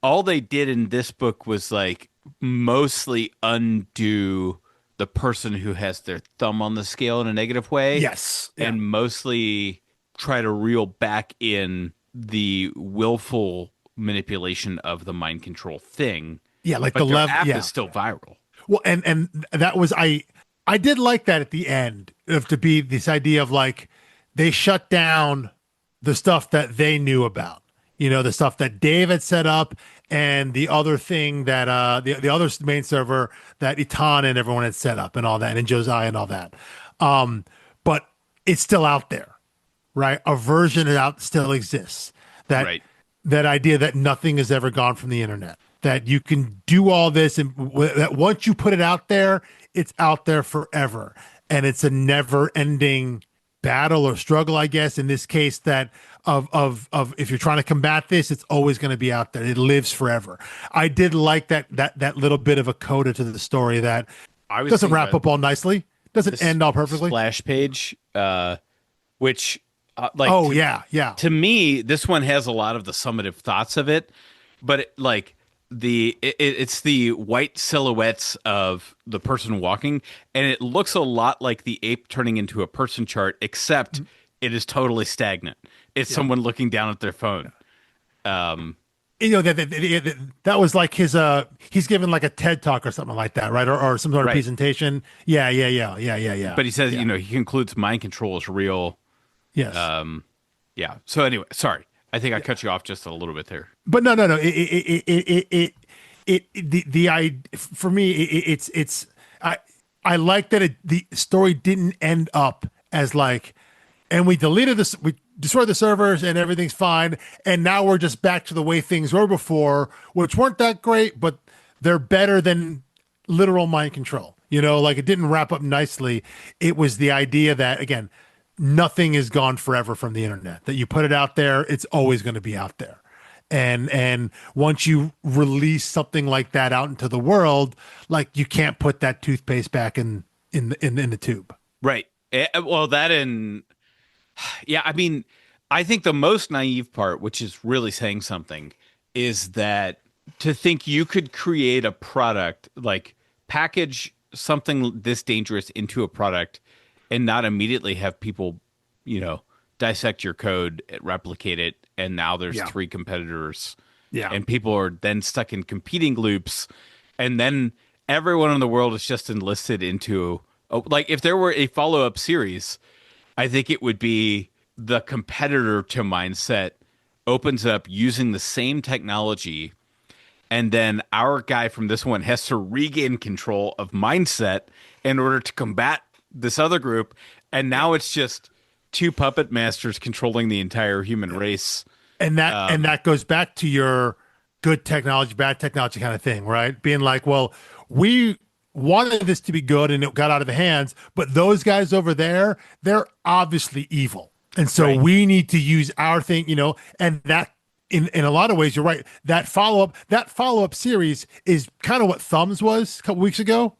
all they did in this book was like mostly undo the person who has their thumb on the scale in a negative way, Yes. Yeah. and mostly try to reel back in the willful manipulation of the mind control thing. Yeah. Like the But their level. app Yeah. is still viral. Well, and that was I did like that at the end, of to be this idea of like, they shut down the stuff that they knew about, the stuff that Dave had set up, and the other thing that the other main server that Itan and everyone had set up and all that, and Josiah and all that. But it's still out there, right? A version of it out still exists. That Right. that idea that nothing has ever gone from the internet. that you can do all this, and that once you put it out there, it's out there forever, and it's a never-ending battle or struggle, I guess, in this case, that of if you're trying to combat this, it's always going to be out there. It lives forever. I did like that little bit of a coda to the story that I was doesn't thinking wrap about up all nicely, doesn't this end all perfectly. splash page, which, like, Oh yeah, yeah, to me, this one has a lot of the summative thoughts of it, but like it's the white silhouettes of the person walking, and it looks a lot like the ape turning into a person chart, except it is totally stagnant. It's someone looking down at their phone. you know that was like his he's given like a TED talk or something like that, right? Or some sort of Right. presentation. Yeah. But he says, Yeah. he concludes mind control is real. Yes. Yeah. So anyway, sorry. I think I cut you off just a little bit there. But no. The I for me it's I like that the story didn't end up as like, and we deleted this, we destroyed the servers and everything's fine, and now we're just back to the way things were before, which weren't that great, but they're better than literal mind control. You know, like it didn't wrap up nicely. It was the idea that again, nothing is gone forever from the internet. That you put it out there, it's always going to be out there. And once you release something like that out into the world, like you can't put that toothpaste back in the tube. Right. Well, that and yeah, I mean, I think the most naive part, which is really saying something, is that to think you could create a product, like package something this dangerous into a product and not immediately have people, dissect your code, replicate it, and now there's Yeah. three competitors. Yeah. And people are then stuck in competing loops, and then everyone in the world is just enlisted into, like, if there were a follow-up series, I think it would be the competitor to mindset opens up using the same technology, and then our guy from this one has to regain control of mindset in order to combat this other group, and now it's just two puppet masters controlling the entire human race. And that goes back to your good technology, bad technology kind of thing, right? Being like, well, we wanted this to be good and it got out of the hands, but those guys over there, they're obviously evil. And so Right. we need to use our thing, and that in a lot of ways, you're right. That follow up series is kind of what Thumbs was a couple weeks ago,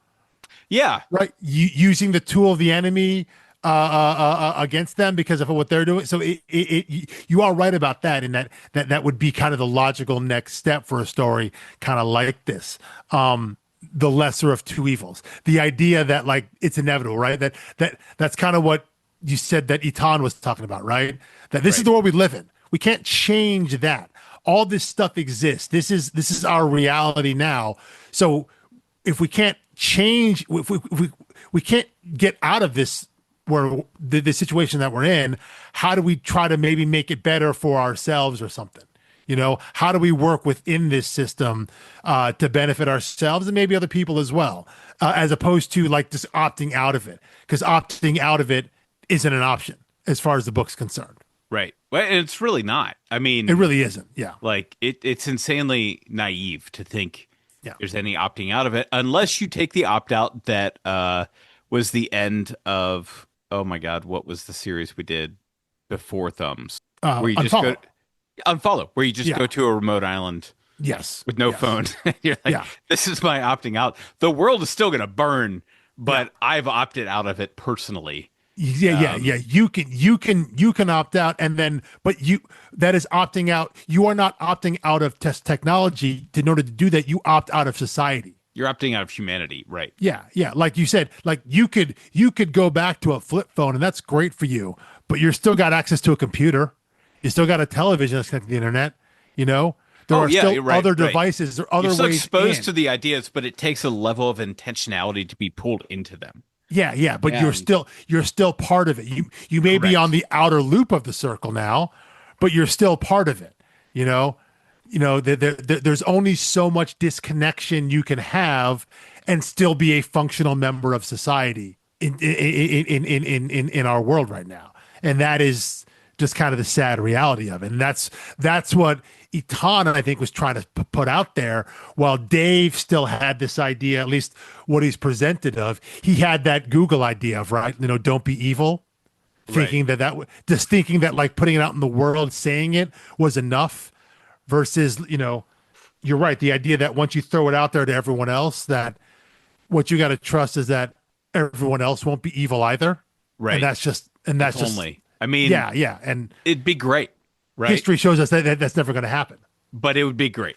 Yeah, right? Using the tool of the enemy against them because of what they're doing. So you are right about that, and that would be kind of the logical next step for a story kind of like this. The lesser of two evils. The idea that like it's inevitable, right? That's kind of what you said that Etan was talking about, right? That this is Right. the world we live in. We can't change that. All this stuff exists. This is our reality now. So if we can't change, if we can't get out of this where the situation that we're in, how do we try to maybe make it better for ourselves or something? How do we work within this system to benefit ourselves and maybe other people as well, as opposed to like just opting out of it? Because opting out of it isn't an option as far as the book's concerned. right. Well, and it's really not. I mean, It really isn't. Yeah. like it's insanely naive to think Yeah. there's any opting out of it unless you take the opt out that was the end of, oh my god, what was the series we did before Thumbs, where you just Unfollow. unfollow, where you just Yeah. go to a remote island Yes. with no Yes. phone. You're like, Yeah. this is my opting out. The world is still going to burn, but I've opted out of it personally. Yeah. You can opt out, and then, but that is opting out. You are not opting out of technology. In order to do that, you opt out of society. You're opting out of humanity, right? Yeah. Like you said, like you could go back to a flip phone, and that's great for you. But you're still got access to a computer. You still got a television that's connected to the internet. There are still you're right, other right. devices. There are other You're still ways exposed in. to the ideas, but it takes a level of intentionality to be pulled into them. Yeah, but Yeah. you're still part of it. You may be Correct. on the outer loop of the circle now, but you're still part of it. There's only so much disconnection you can have and still be a functional member of society in our world right now, and that is just kind of the sad reality of it. And that's what Etan, I think, was trying to put out there, while Dave still had this idea, at least what he's presented of. He had that Google idea of, right, don't be evil, Right. thinking just thinking that like putting it out in the world, saying it was enough, versus, you're right, the idea that once you throw it out there to everyone else, that what you got to trust is that everyone else won't be evil either. And Right. that's If just, only. I mean, yeah. And it'd be great, right? history shows us that that's never going to happen. But it would be great.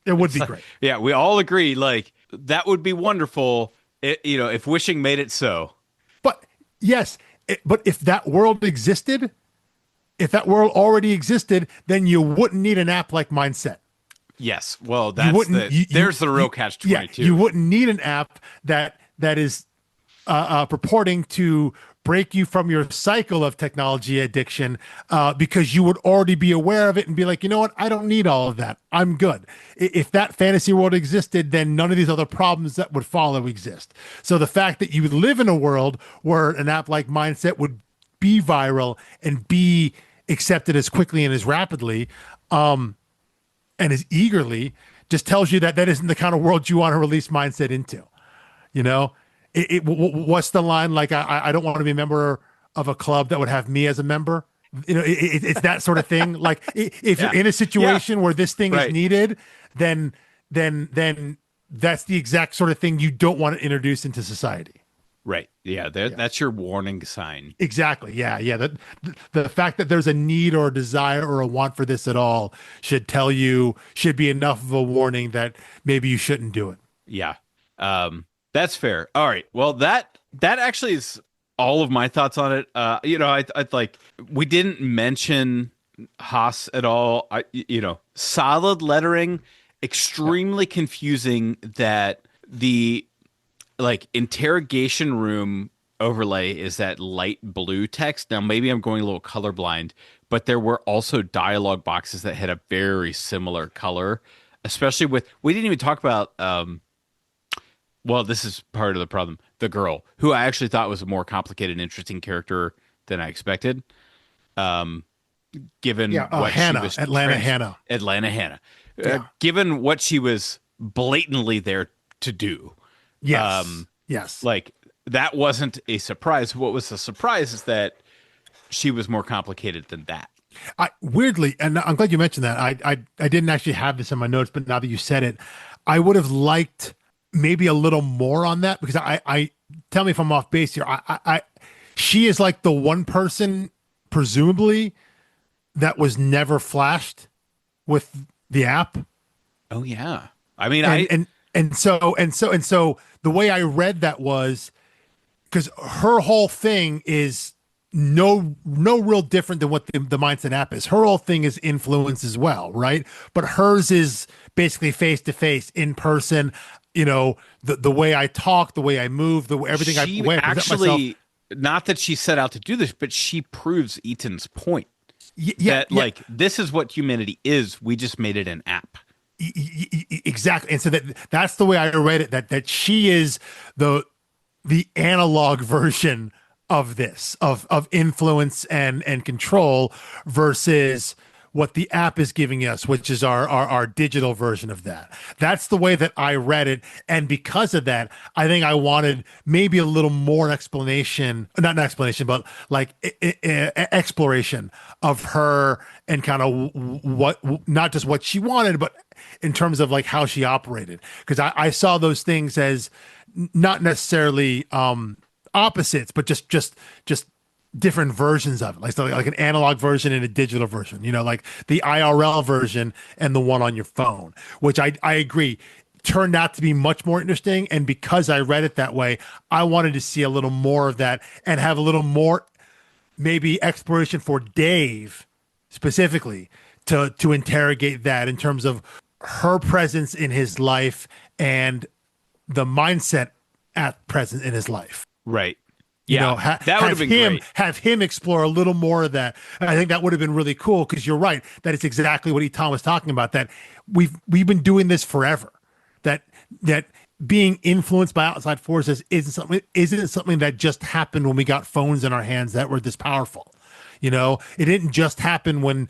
It would be So, great. yeah, we all agree. Like that would be wonderful. If wishing made it so. But yes, but if that world existed, if that world already existed, then you wouldn't need an app like Mindset. Yes. Well, You that's wouldn't. there's the real catch Yeah, 22. you wouldn't need an app that is purporting to break you from your cycle of technology addiction, because you would already be aware of it and be like, you know what, I don't need all of that. I'm good. If that fantasy world existed, then none of these other problems that would follow exist. So the fact that you live in a world where an app like Mindset would be viral and be accepted as quickly and as rapidly, and as eagerly, just tells you that that isn't the kind of world you want to release Mindset into. You know, what's the line? Like, I don't want to be a member of a club that would have me as a member. It's that sort of thing. Like, if Yeah. you're in a situation where this thing is Right. needed, then that's the exact sort of thing you don't want to introduce into society. Right. Yeah. That's your warning sign. Exactly. Yeah. Yeah. The fact that there's a need or a desire or a want for this at all should be enough of a warning that maybe you shouldn't do it. Yeah. That's fair. All right. Well, that actually is all of my thoughts on it. I like we didn't mention Haas at all. Solid lettering, extremely confusing that the like interrogation room overlay is that light blue text. Now maybe I'm going a little colorblind, but there were also dialogue boxes that had a very similar color, especially with we didn't even talk about well, this is part of the problem. The girl, who I actually thought was a more complicated and interesting character than I expected. Given what Hannah, she was Atlanta Hannah. Given what she was blatantly there to do. Yes. Yes. Like that wasn't a surprise. What was a surprise is that she was more complicated than that. Weirdly, and I'm glad you mentioned that. I didn't actually have this in my notes, but now that you said it, I would have liked maybe a little more on that, because I tell me if I'm off base here. She is like the one person, presumably, that was never flashed with the app. Oh yeah. I mean, so the way I read that was because her whole thing is no real different than what the Mindset app is. Her whole thing is influence as well, right? But hers is basically face to face, in person. The way I talk, the way I move, the way everything she I actually myself. not that she set out to do this, but she proves Eaton's point Yeah, that like this is what humanity is. We just made it an app. Exactly. And so that's the way I read it, that she is the analog version of this, of influence and control, versus what the app is giving us, which is our digital version of that. That's the way that I read it. And because of that, I think I wanted maybe a little more explanation, not an explanation, but like exploration of her, and kind of what, not just what she wanted, but in terms of like how she operated. Because I saw those things as not necessarily opposites, but just different versions of it, like an analog version and a digital version, like the IRL version and the one on your phone, which I agree turned out to be much more interesting. And because I read it that way, I wanted to see a little more of that and have a little more maybe exploration for Dave specifically to interrogate that in terms of her presence in his life and the Mindset at present in his life. Right. Yeah, that would have been great. Have him explore a little more of that. And I think that would have been really cool, because you're right that it's exactly what Tom was talking about. That we've been doing this forever. That being influenced by outside forces isn't something that just happened when we got phones in our hands that were this powerful. You know, it didn't just happen when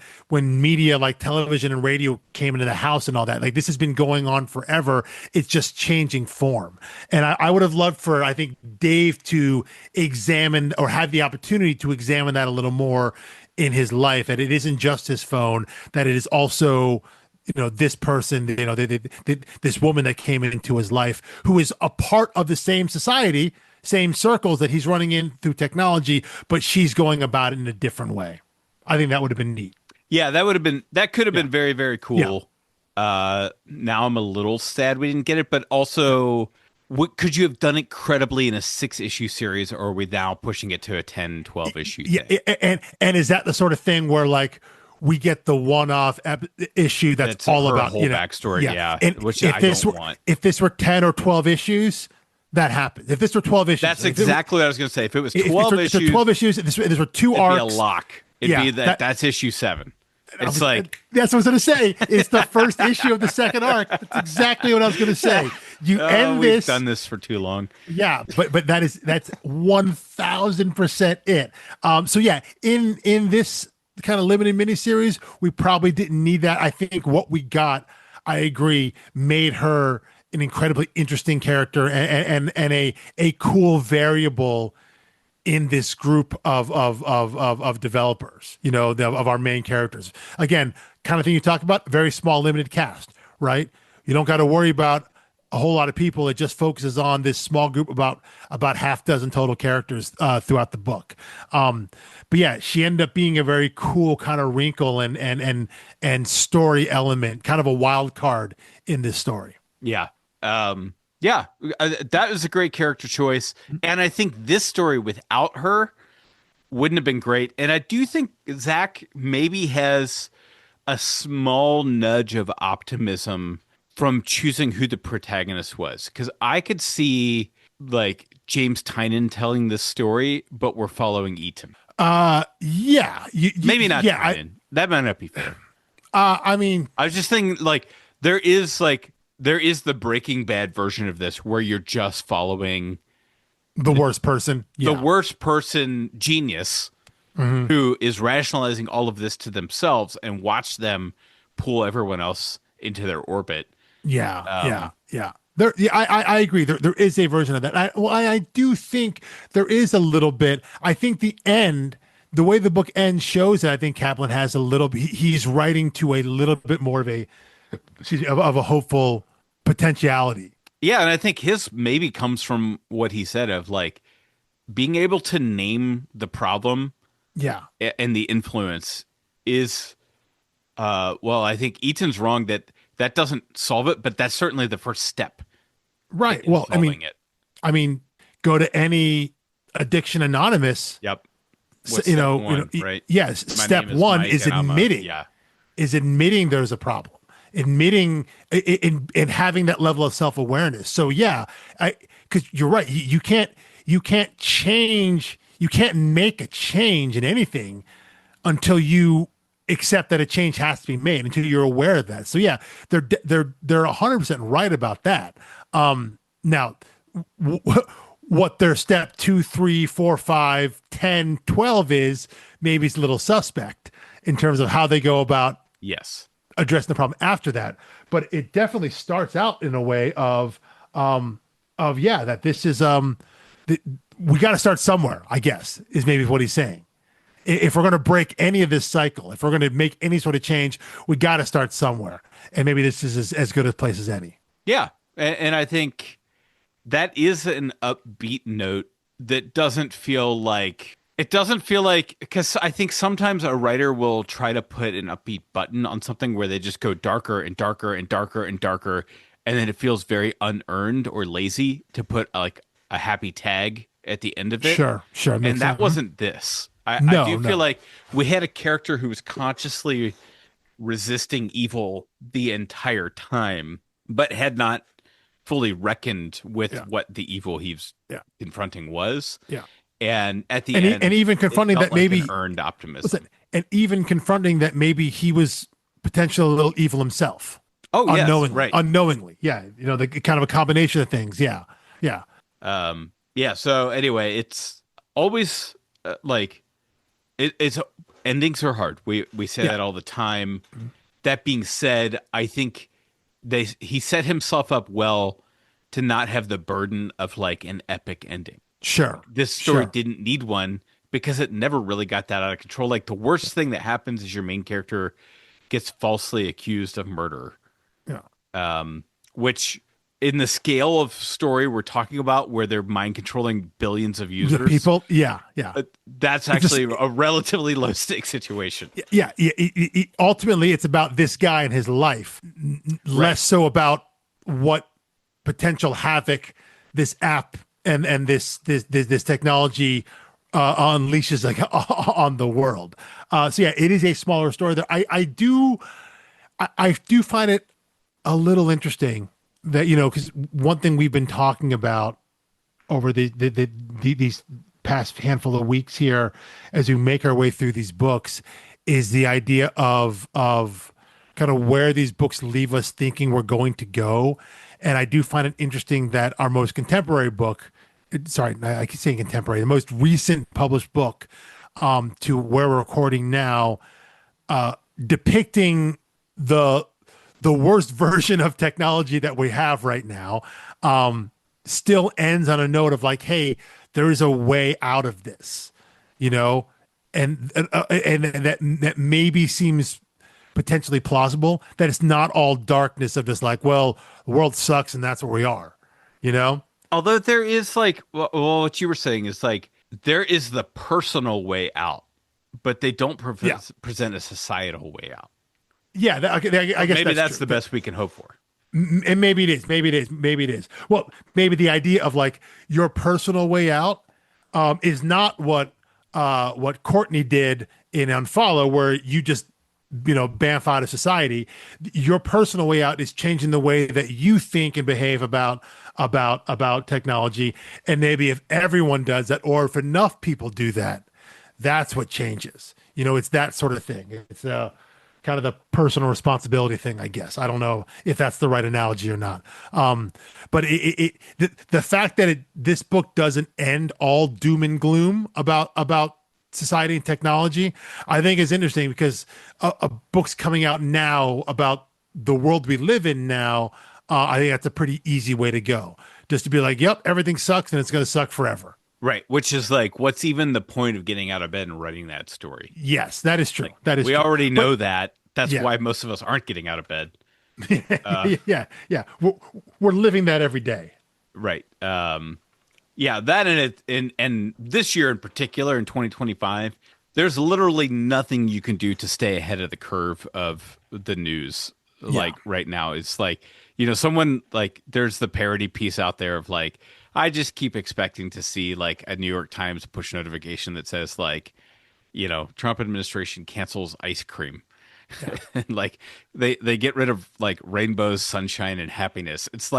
media like television and radio came into the house and all that. Like this has been going on forever. It's just changing form. And I would have loved for I think Dave to examine or have the opportunity to examine that a little more in his life. That it isn't just his phone. That it is also this person, this woman that came into his life who is a part of the same society, same circles that he's running in through technology, but she's going about it in a different way. I think that would have been neat. Yeah, that could have Yeah. been very, very Yeah. cool. Now I'm a little sad we didn't get it, but also, could you have done it credibly in a 6-issue series, or are we now pushing it to a 10, 12 issue Yeah. thing? And is that the sort of thing where like we get the one-off issue that's That's all her about, whole backstory, yeah, And which if I this don't were want. if this were 10 or 12 issues, that happens. If this were 12 issues, That's like, if it were- exactly what I was going to say. If it was if 12 it's a issues, 12 issues, if this were two it'd be a arcs, lock. It'd Yeah, be that's issue 7. It's like, that's what I was going to say. It's the first issue of the second arc. That's exactly what I was going to say. You oh, end we've this. done this for too long. Yeah, but that's 1000% it. So yeah, in this kind of limited miniseries, we probably didn't need that. I think what we got, I agree, made her an incredibly interesting character and a cool variable in this group of developers, of our main characters. Again, kind of thing you talk about, very small, limited cast, right? You don't got to worry about a whole lot of people. It just focuses on this small group, about half dozen total characters throughout the book. But yeah, she ended up being a very cool kind of wrinkle and story element, kind of a wild card in this story. Yeah. Yeah, that was a great character choice. And I think this story without her wouldn't have been great. And I do think Zach maybe has a small nudge of optimism from choosing who the protagonist was. Because I could see like James Tynion telling this story, but we're following Eaton. Yeah. Maybe not Yeah. Tynion. That might not be fair. I mean, I was just thinking there is the Breaking Bad version of this where you're just following the worst person. the Yeah. worst person genius who is rationalizing all of this to themselves and watch them pull everyone else into their orbit. Yeah. There, yeah, I agree. There is a version of that. I do think there is a little bit. I think the way the book ends shows that I think Kaplan has a little. He's writing to a little bit more of a, of a hopeful potentiality. Yeah, and I think his maybe comes from what he said of like being able to name the problem Yeah. and the influence is well, I think Eaton's wrong that doesn't solve it, but that's certainly the first step. Right. in Well, solving it. I mean, go to any Addiction Anonymous. Yep. So, What's step one, right? Yes. My Step name is one Mike is and I'm admitting. Is admitting there's a problem, admitting in having that level of self-awareness. So yeah, because you're right, you can't change, you can't make a change in anything until you accept that a change has to be made, until you're aware of that. So yeah, they're 100% right about that. Now what their step 2, 3, 4, 5, 10, 12 is, maybe it's a little suspect in terms of how they go about Yes. addressing the problem after that. But it definitely starts out in a way of yeah, that this is we got to start somewhere, I guess, is maybe what he's saying. If we're going to break any of this cycle, if we're going to make any sort of change, we got to start somewhere. And maybe this is as good a place as any. Yeah. And I think that is an upbeat note that doesn't feel like because I think sometimes a writer will try to put an upbeat button on something where they just go darker and darker and darker and darker, and then it feels very unearned or lazy to put like a happy tag at the end of it. Sure. And Makes that sense. wasn't this. I No, do no. feel like we had a character who was consciously resisting evil the entire time, but had not fully reckoned with what the evil he was confronting was. Yeah. And at the And end, even it confronting felt that like maybe an earned optimism. listen, and even confronting that maybe he was potentially a little evil himself. Oh, yes, unknowingly, right. unknowingly. Yeah. The kind of a combination of things. Yeah. Yeah. So anyway, it's always like it's endings are hard. We say Yeah, that all the time. That being said, I think he set himself up well to not have the burden of like an epic ending. sure, This story sure. didn't need one because it never really got that out of control. Like the worst thing that happens is your main character gets falsely accused of murder, Yeah, which in the scale of story we're talking about, where they're mind controlling billions of the users, people. Yeah, yeah. that's It's just actually a relatively low stakes situation. yeah, yeah. Ultimately, it's about this guy and his life, Right. less so about what potential havoc this app and this technology unleashes like on the world. So yeah, it is a smaller story. There, I do find it a little interesting that because one thing we've been talking about over these past handful of weeks here as we make our way through these books is the idea of kind of where these books leave us thinking we're going to go. And I do find it interesting that our most contemporary book, sorry, I keep saying contemporary, the most recent published book to where we're recording now, depicting the the worst version of technology that we have right now, still ends on a note of like, hey, there is a way out of this, you know, and that maybe seems potentially plausible. That it's not all darkness of just like, well, the world sucks and that's where we are, you know. Although there is like, well, what you were saying is like, there is the personal way out, but they don't Yeah, present a societal way out. yeah. Okay, I But guess maybe that's that's true. the best we can hope for. And maybe it is. Maybe it is. Maybe it is. Well, maybe the idea of like your personal way out is not what Courtney did in Unfollow, where you just bamf out of society. Your personal way out is changing the way that you think and behave about technology. And maybe if everyone does that, or if enough people do that, that's what changes. It's that sort of thing. It's kind of the personal responsibility thing, I guess. I don't know if that's the right analogy or not. But the fact that this book doesn't end all doom and gloom about society and technology, I think is interesting because a book's coming out now about the world we live in now. I think that's a pretty easy way to go. Just to be like, yep, everything sucks and it's going to suck forever. Right. Which is like, what's even the point of getting out of bed and writing that story? Yes, that is true. Like, That is we true. already But know that. That's yeah, why most of us aren't getting out of bed. Uh, yeah, yeah. We're living that every day. right. Yeah, that and and this year in particular in 2025, there's literally nothing you can do to stay ahead of the curve of the news. Yeah. Like right now, it's like, someone like there's the parody piece out there of like, I just keep expecting to see like a New York Times push notification that says like, Trump administration cancels ice cream. Yeah. And like they get rid of like rainbows, sunshine, and happiness. It's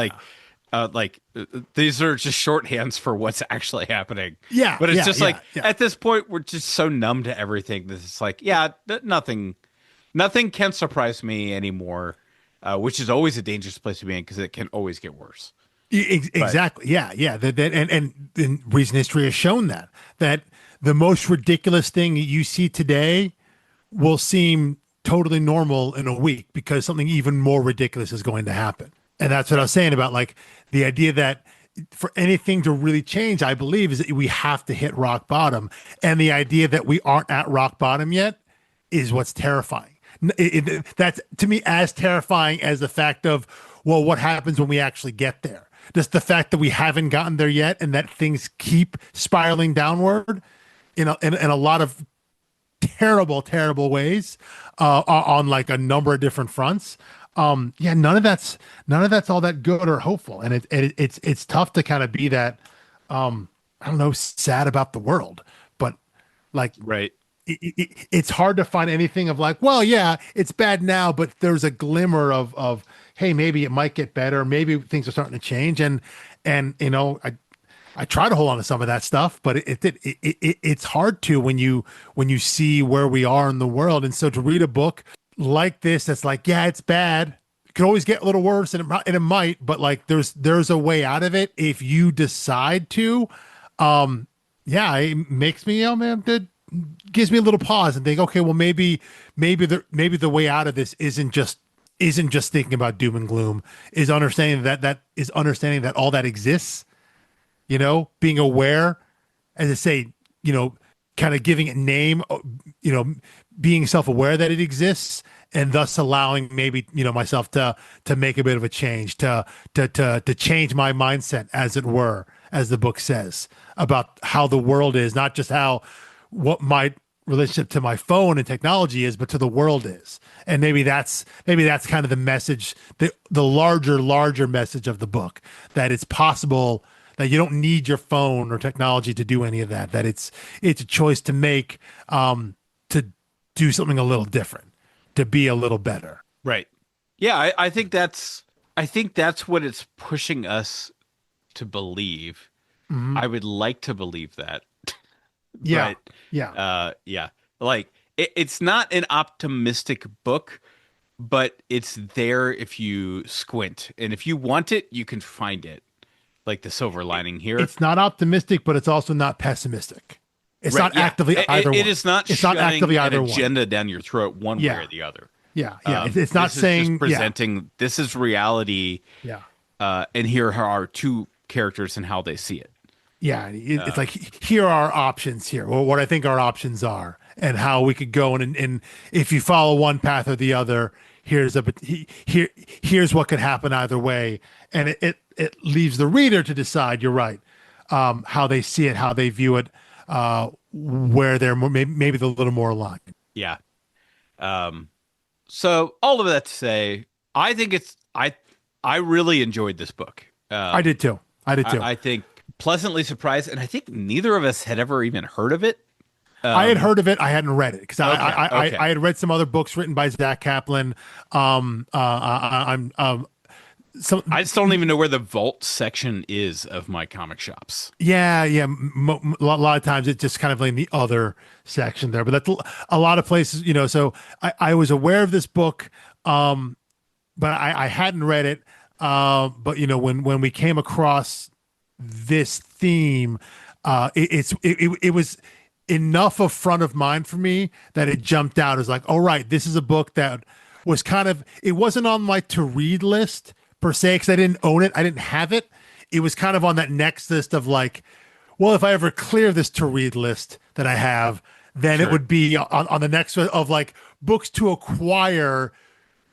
these are just shorthands for what's actually happening. Yeah. But it's Yeah. just Yeah. like Yeah. at this point we're just so numb to everything that it's like, yeah, nothing can surprise me anymore, which is always a dangerous place to be in because it can always get worse. But Exactly. Yeah. Yeah. And recent history has shown that the most ridiculous thing you see today will seem totally normal in a week because something even more ridiculous is going to happen. And that's what I right, was saying about like the idea that for anything to really change, I believe, is that we have to hit rock bottom. And the idea that we aren't at rock bottom yet is what's terrifying. That's to me as terrifying as the fact of, well, what happens when we actually get there? Just the fact that we haven't gotten there yet and that things keep spiraling downward in a lot of terrible, terrible ways on like a number of different fronts. Yeah, none of that's all that good or hopeful, and it's tough to kind of be that I don't know, sad about the world, but like right. it's hard to find anything of like, well, yeah, it's bad now, but there's a glimmer of hey, maybe it might get better, maybe things are starting to change, and I try to hold on to some of that stuff, but it's hard to when you see where we are in the world. And so to read a book like this, that's like, yeah, it's bad. It could always get a little worse, and it might, but like there's a way out of it if you decide to. Yeah, it makes me, oh man, gives me a little pause and think, okay, well, maybe the way out of this isn't just thinking about doom and gloom, is understanding that all that exists, being aware, as I say, you know, kind of giving it name, you know, being self-aware that it exists, and thus allowing maybe, myself to make a bit of a change, to change my mindset, as it were, as the book says, about how the world is, not just what my relationship to my phone and technology is, but to the world is. And maybe that's kind of the message, the larger message of the book, that it's possible that you don't need your phone or technology to do any of that, that it's a choice to make, to do something a little different, to be a little better. Right. Yeah, I think that's what it's pushing us to believe. Hmm. I would like to believe that. Yeah. But Yeah. yeah. Like it's not an optimistic book, but it's there if you squint. And if you want it, you can find it. Like the silver lining here. It's not optimistic, but it's also not pessimistic. It's Right, not yeah. actively either It one. is not It's not shoving actively an either one. agenda down your throat one way Yeah. or the other. Yeah. Yeah. It's not This is just saying, yeah. presenting this is reality, Yeah. and here are two characters and how they see it. Yeah, it's like, here are our options here, or what I think our options are, and how we could go, and if you follow one path or the other, here's what could happen either way, and it leaves the reader to decide. You're right, how they see it, how they view it, where they're maybe a little more aligned. Yeah. So all of that to say, I think I really enjoyed this book. I did too. I did too. I think pleasantly surprised, and I think neither of us had ever even heard of it. I had heard of it. I hadn't read it because Okay. I had read some other books written by Zach Kaplan. I'm some I just don't even know where the vault section is of my comic shops. Yeah, yeah. A lot of times it's just kind of like in the other section there, but that's a lot of places, So I was aware of this book, but I hadn't read it. But when we came across this theme, it was enough of front of mind for me that it jumped out as like, all right, this is a book that was it wasn't on my to read list per se, because I didn't own it, I didn't have it. It was kind of on that next list of like, well, if I ever clear this to read list that I have, then it Sure. would be on the next one of like books to acquire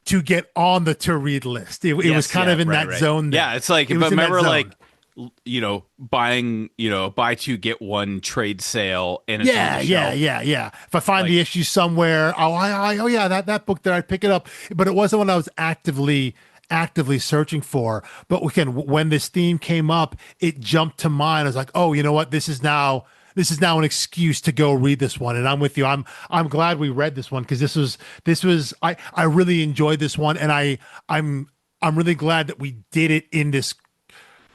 to get on the to read list. It was Yes, kind yeah, of in right, that right. zone there. Yeah, it's like, It but was in that remember, like, zone. buying, buy two get one trade sale, and it's on Yeah, the yeah, shelf. yeah, yeah. If I find the Like, issue somewhere, oh yeah, that book there, I'd pick it up. But it wasn't one I was actively searching for. But again, when this theme came up, it jumped to mind. I was like, oh, you know what? This is now an excuse to go read this one. And I'm with you. I'm glad we read this one, because this was I really enjoyed this one, and I'm really glad that we did it in this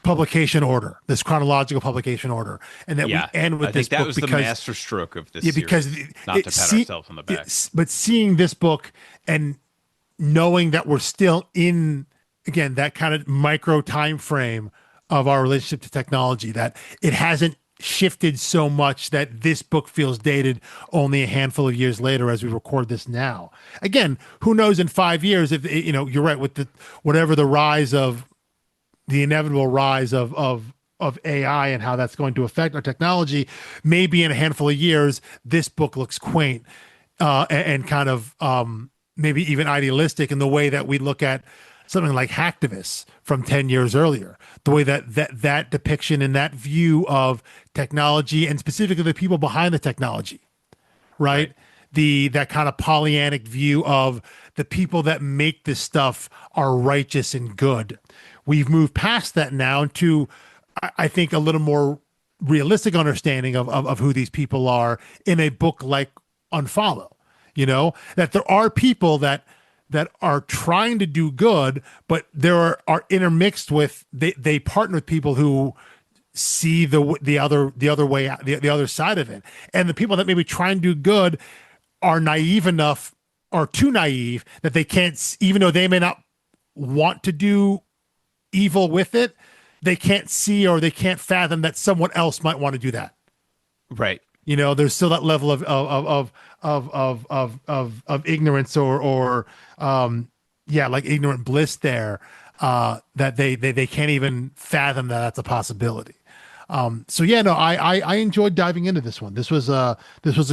publication order, this chronological publication order, and that we yeah, end with I this think that book was the because master stroke of this yeah, because series. Not to pat ourselves on the back. but seeing this book and knowing that we're still in, again, that kind of micro time frame of our relationship to technology, that it hasn't shifted so much that this book feels dated only a handful of years later as we record this now. Again, who knows in 5 years, if you're right, with whatever the inevitable rise of AI and how that's going to affect our technology, maybe in a handful of years, this book looks quaint, and kind of, maybe even idealistic in the way that we look at something like Hacktivists from 10 years earlier. The way that depiction and that view of technology, and specifically the people behind the technology, right? Right. That kind of Pollyannic view of the people that make this stuff are righteous and good. We've moved past that now to, I think, a little more realistic understanding of who these people are in a book like Unfollow. That there are people that are trying to do good, but there are intermixed with, they partner with people who see the other way out, the other side of it, and the people that maybe try and do good are naive enough, or too naive, that they can't, even though they may not want to do evil with it, they can't see, or they can't fathom that someone else might want to do that. Right. There's still that level of ignorance or yeah, like ignorant bliss there, that they can't even fathom that that's a possibility. So yeah, no, I enjoyed diving into this one. This was a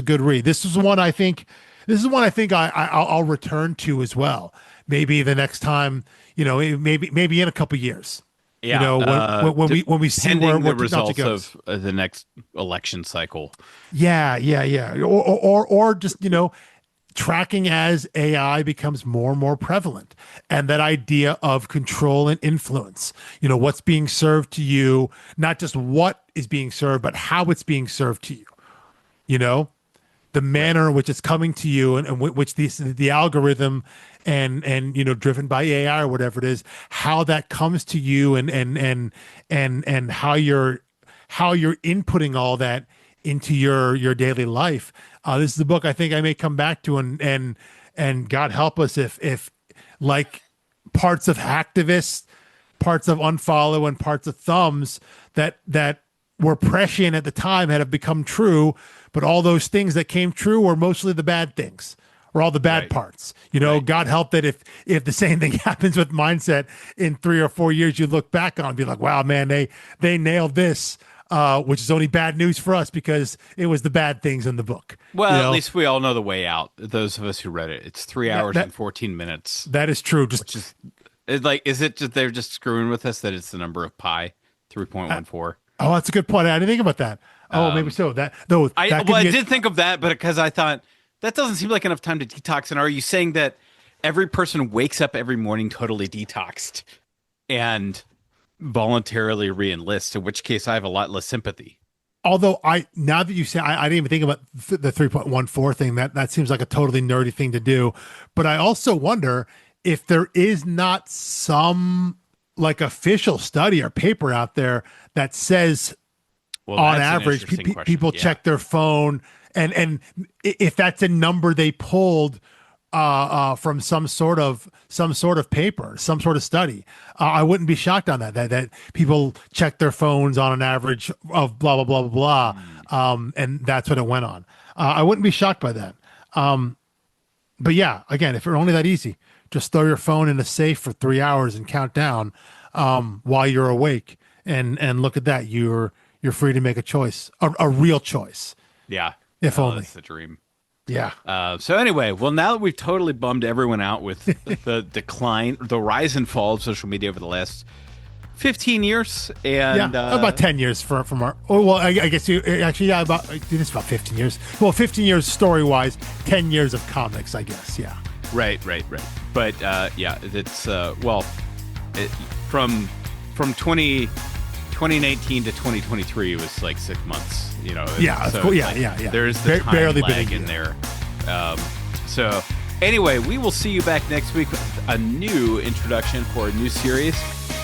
good read. This is one I think I'll return to as well. Maybe the next time, maybe in a couple years. Yeah, When we see pending where the technology results goes. of the next election cycle. Yeah. Or just, tracking as AI becomes more and more prevalent, and that idea of control and influence, what's being served to you, not just what is being served, but how it's being served to you, you know, the manner in which it's coming to you, and which the algorithm and driven by AI or whatever it is, how that comes to you, and how you're inputting all that into your daily life. This is a book I think I may come back to, and God help us if like parts of hacktivists, parts of unfollow, and parts of thumbs that were prescient at the time have become true, but all those things that came true were mostly the bad things, or all the bad Right. parts. Right. God help that if the same thing happens with mindset in 3 or 4 years, you look back on and be like, wow, man, they nailed this. Which is only bad news for us because it was the bad things in the book. Well, at least we all know the way out. Those of us who read it, it's 3 hours That and 14 minutes. that is true. Just Which is it just they're just screwing with us that it's the number of pi, 3.14. oh, that's a good point. I didn't think about that. Oh, maybe so. That though. That could I be did think of that, but because I thought that doesn't seem like enough time to detox. And are you saying that every person wakes up every morning totally detoxed and voluntarily re-enlists? In which case, I have a lot less sympathy. Although now that you say, I didn't even think about the 3.14 thing. That seems like a totally nerdy thing to do. But I also wonder if there is not some like official study or paper out there that says Well, on that's an average interesting question. people Yeah. check their phone, and if that's a number they pulled from some sort of paper, some sort of study, I wouldn't be shocked on that people check their phones on an average of blah blah blah blah blah, and that's what it went on. I wouldn't be shocked by that. But yeah, again, if it were only that easy, just throw your phone in a safe for 3 hours and count down while you're awake, and look at that. You're free to make a choice, a real choice. Yeah. If Oh, only. that's the dream. Yeah. So anyway, well, now that we've totally bummed everyone out with the decline, the rise and fall of social media over the last 15 years, and About 10 years from our. Oh, well, I guess you actually, yeah, it's about 15 years. Well, 15 years story wise, 10 years of comics, I guess. Yeah. right. But yeah, it's from 2019 to 2023 was like 6 months. Yeah, so cool. it's Yeah, like, yeah. There's the time Barely been a lag in year. there. So anyway, we will see you back next week with a new introduction for a new series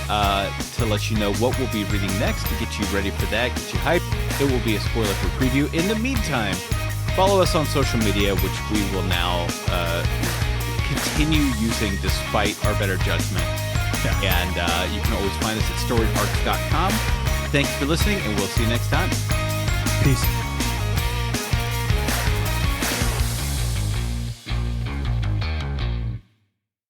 to let you know what we'll be reading next, to get you ready for that, get you hyped. It will be a spoiler-free preview. In the meantime, follow us on social media, which we will now continue using despite our better judgment. Yeah. And you can always find us at storiedarcs.com. Thank you for listening, and we'll see you next time. Peace.